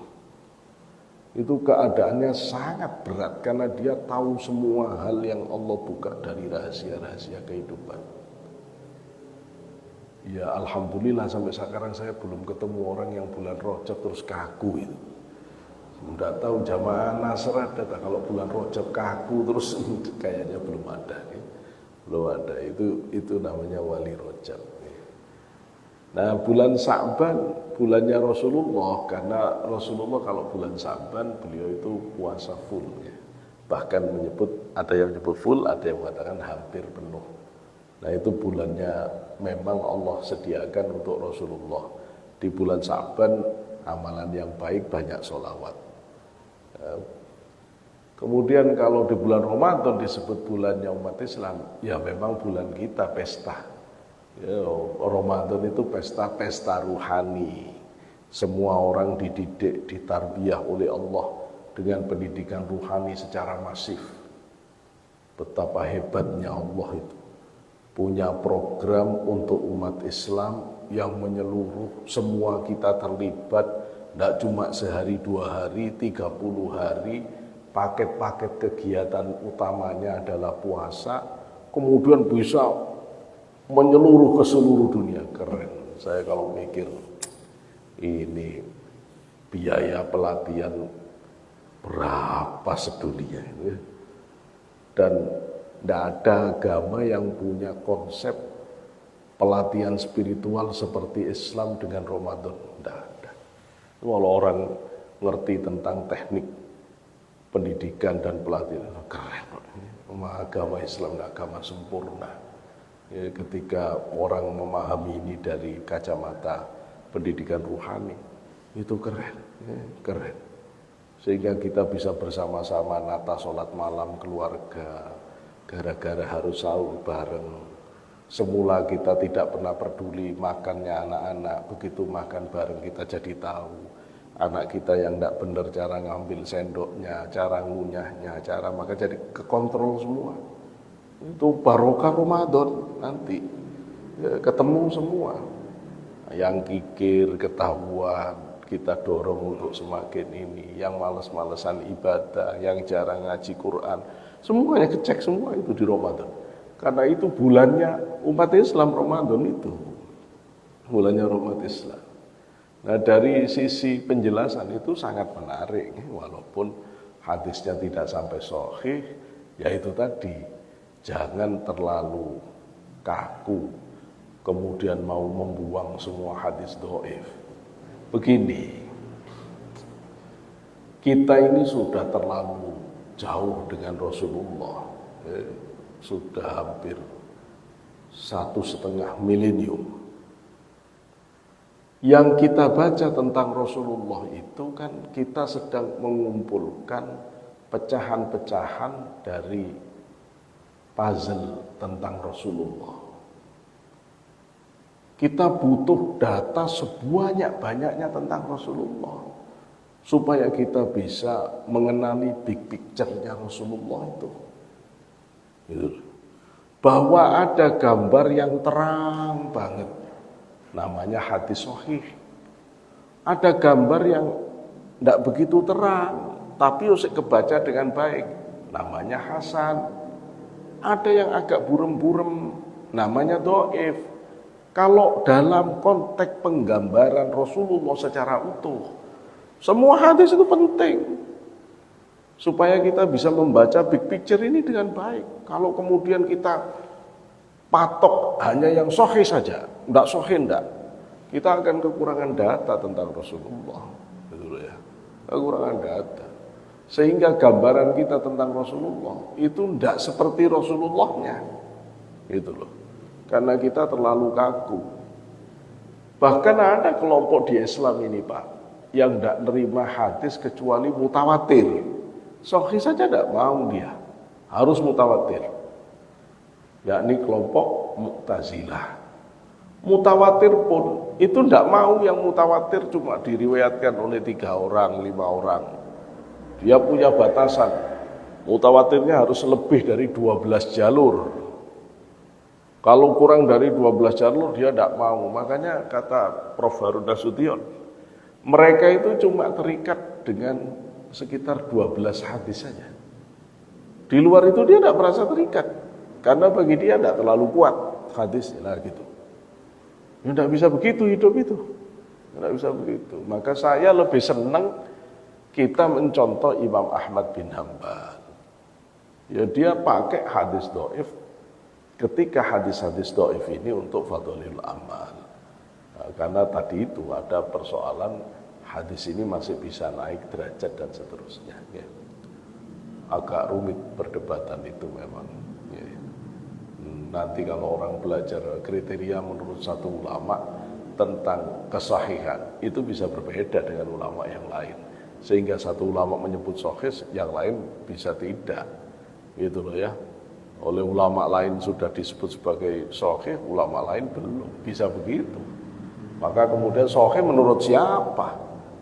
S1: Itu keadaannya sangat berat karena dia tahu semua hal yang Allah buka dari rahasia-rahasia kehidupan. Ya alhamdulillah sampai sekarang saya belum ketemu orang yang bulan Rajab terus kaku itu. Tidak tahu jamaah Nasr ada kalau bulan Rajab kaku terus kayaknya belum ada. Belum ada, itu namanya wali Rajab. Nah bulan Sa'ban bulannya Rasulullah, karena Rasulullah kalau bulan Sa'ban beliau itu puasa full ya. Bahkan ada yang menyebut full, ada yang mengatakan hampir penuh. Nah itu bulannya memang Allah sediakan untuk Rasulullah. Di bulan Sa'ban amalan yang baik banyak sholawat. Kemudian kalau di bulan Ramadan disebut bulannya umat Islam, ya memang bulan kita pesta. Ya, Ramadan itu pesta ruhani. Semua orang dididik, ditarbiyah oleh Allah dengan pendidikan ruhani secara masif. Betapa hebatnya Allah itu. Punya program untuk umat Islam yang menyeluruh, semua kita terlibat, tidak cuma sehari 2 hari, 30 hari, paket-paket kegiatan utamanya adalah puasa, kemudian bisa menyeluruh ke seluruh dunia. Keren. Saya kalau mikir, ini biaya pelatihan berapa sedunia ini, dan tidak ada agama yang punya konsep pelatihan spiritual seperti Islam dengan Ramadan. Tidak ada. Kalau orang ngerti tentang teknik pendidikan dan pelatihan, keren. Agama Islam agama sempurna. Ya, ketika orang memahami ini dari kacamata pendidikan ruhani, itu keren. Ya, keren. Sehingga kita bisa bersama-sama nata sholat malam keluarga, gara-gara harus sahur bareng. Semula kita tidak pernah peduli makannya anak-anak, begitu makan bareng kita jadi tahu. Anak kita yang tidak benar cara ngambil sendoknya, cara ngunyahnya, maka jadi kekontrol semua. Itu barokah Ramadan nanti. Ya, ketemu semua. Yang kikir ketahuan, kita dorong untuk semakin ini. Yang males-malesan ibadah, yang jarang ngaji Quran, semuanya kecek semua itu di Ramadan. Karena itu bulannya umat Islam Ramadan itu. Bulannya umat Islam. Nah dari sisi penjelasan itu sangat menarik. Walaupun hadisnya tidak sampai sahih, yaitu tadi, jangan terlalu kaku, kemudian mau membuang semua hadis dhaif. Begini, kita ini sudah terlalu jauh dengan Rasulullah. Sudah hampir 1,5 milenium. Yang kita baca tentang Rasulullah itu kan kita sedang mengumpulkan pecahan-pecahan dari puzzle tentang Rasulullah. Kita butuh data sebanyak-banyaknya tentang Rasulullah supaya kita bisa mengenali big picture-nya Rasulullah itu. Bahwa ada gambar yang terang banget, namanya hadis sahih. Ada gambar yang tidak begitu terang, tapi usik kebaca dengan baik, namanya hasan. Ada yang agak burem-burem, namanya dhaif. Kalau dalam konteks penggambaran Rasulullah secara utuh, semua hadis itu penting supaya kita bisa membaca big picture ini dengan baik. Kalau kemudian kita patok hanya yang sahih saja, tidak sahih tidak, kita akan kekurangan data tentang Rasulullah. Betul ya? Kekurangan data. Sehingga gambaran kita tentang Rasulullah itu tidak seperti Rasulullahnya. Gitu loh. Karena kita terlalu kaku. Bahkan ada kelompok di Islam ini Pak, yang tidak nerima hadis kecuali mutawatir. Sahih saja tidak mau dia, harus mutawatir. Yakni kelompok Mu'tazilah. Mutawatir pun itu tidak mau yang mutawatir cuma diriwayatkan oleh 3 orang, 5 orang. Dia punya batasan. Mutawatirnya harus lebih dari 12 jalur. Kalau kurang dari 12 jalur dia tidak mau. Makanya kata Prof. Harun Nasution, mereka itu cuma terikat dengan sekitar 12 hadis saja. Di luar itu dia tidak merasa terikat. Karena bagi dia tidak terlalu kuat hadisnya lah gitu. Ya tidak bisa begitu hidup itu. Tidak bisa begitu. Maka saya lebih senang kita mencontoh Imam Ahmad bin Hanbal. Ya dia pakai hadis dhaif ketika hadis-hadis dhaif ini untuk fadlul amal. Nah, karena tadi itu ada persoalan hadis ini masih bisa naik derajat dan seterusnya. Ya. Agak rumit perdebatan itu memang. Ya. nanti kalau orang belajar kriteria menurut satu ulama tentang kesahihan itu bisa berbeda dengan ulama yang lain, sehingga satu ulama menyebut sahih yang lain bisa tidak, gitu loh ya. Oleh ulama lain sudah disebut sebagai sahih, ulama lain belum, bisa begitu. Maka kemudian sahih menurut siapa,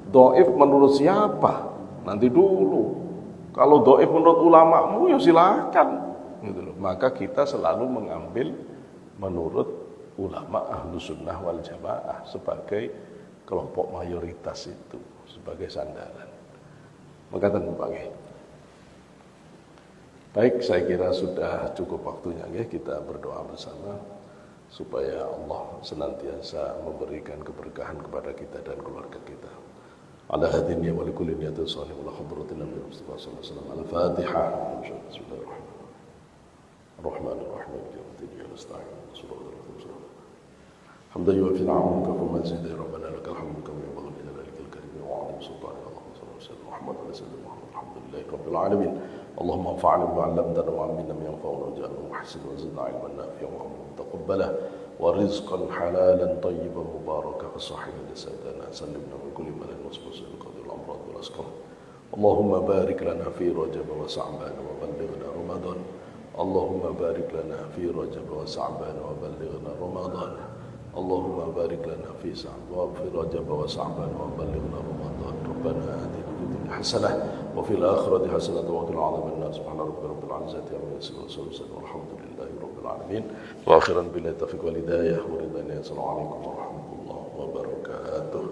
S1: dhaif menurut siapa, nanti dulu. Kalau dhaif menurut ulamamu ya silakan, gitu loh. Maka kita selalu mengambil menurut ulama Ahlus Sunnah wal Jamaah sebagai kelompok mayoritas itu, sebagai sandaran. Maka tentu Pak. Baik, saya kira sudah cukup waktunya ya, kita berdoa bersama supaya Allah senantiasa memberikan keberkahan kepada kita dan keluarga kita. Ala hadhihi wa likulli niyatin salihah wa hadratin Nabi Mustafa sallallahu alaihi wasallam. Al-Fatihah. Bismillahirrahmanirrahim. Hamdan yuwaffi ni'amahu wa mazida rabbana lakal hamdu kama yanbaghi li jalalika al-karim wa 'azimi sultanika. Allahumma salli ala sayyidina Muhammad wa ala sayyidina Muhammad. Alhamdulillahi rabbil alamin. اللهم انفعنا بما علمتنا وعلمنا ما ينفعنا واجعلنا محسنا وزدنا علما نافعا وعملا متقبلا ورزقا حلالا طيبا مباركا وصحيا لسادنا سلمنا من كل بلاء وسوء القدر الامراض والاسقام. اللهم بارك لنا في رجب وشعبان وبلغنا رمضان. اللهم بارك لنا في رجب وشعبان وبلغنا رمضان. اللهم بارك لنا في رجب وشعبان وبلغنا رمضان. ربنا آتنا في الدنيا حسنة وفي الآخرة حسنة وقنا عذاب النار. سبحان رب العزة عما يصفون والحمد لله رب العالمين. وآخرا بالله التوفيق والهداية ورضا. السلام عليكم ورحمة الله وبركاته.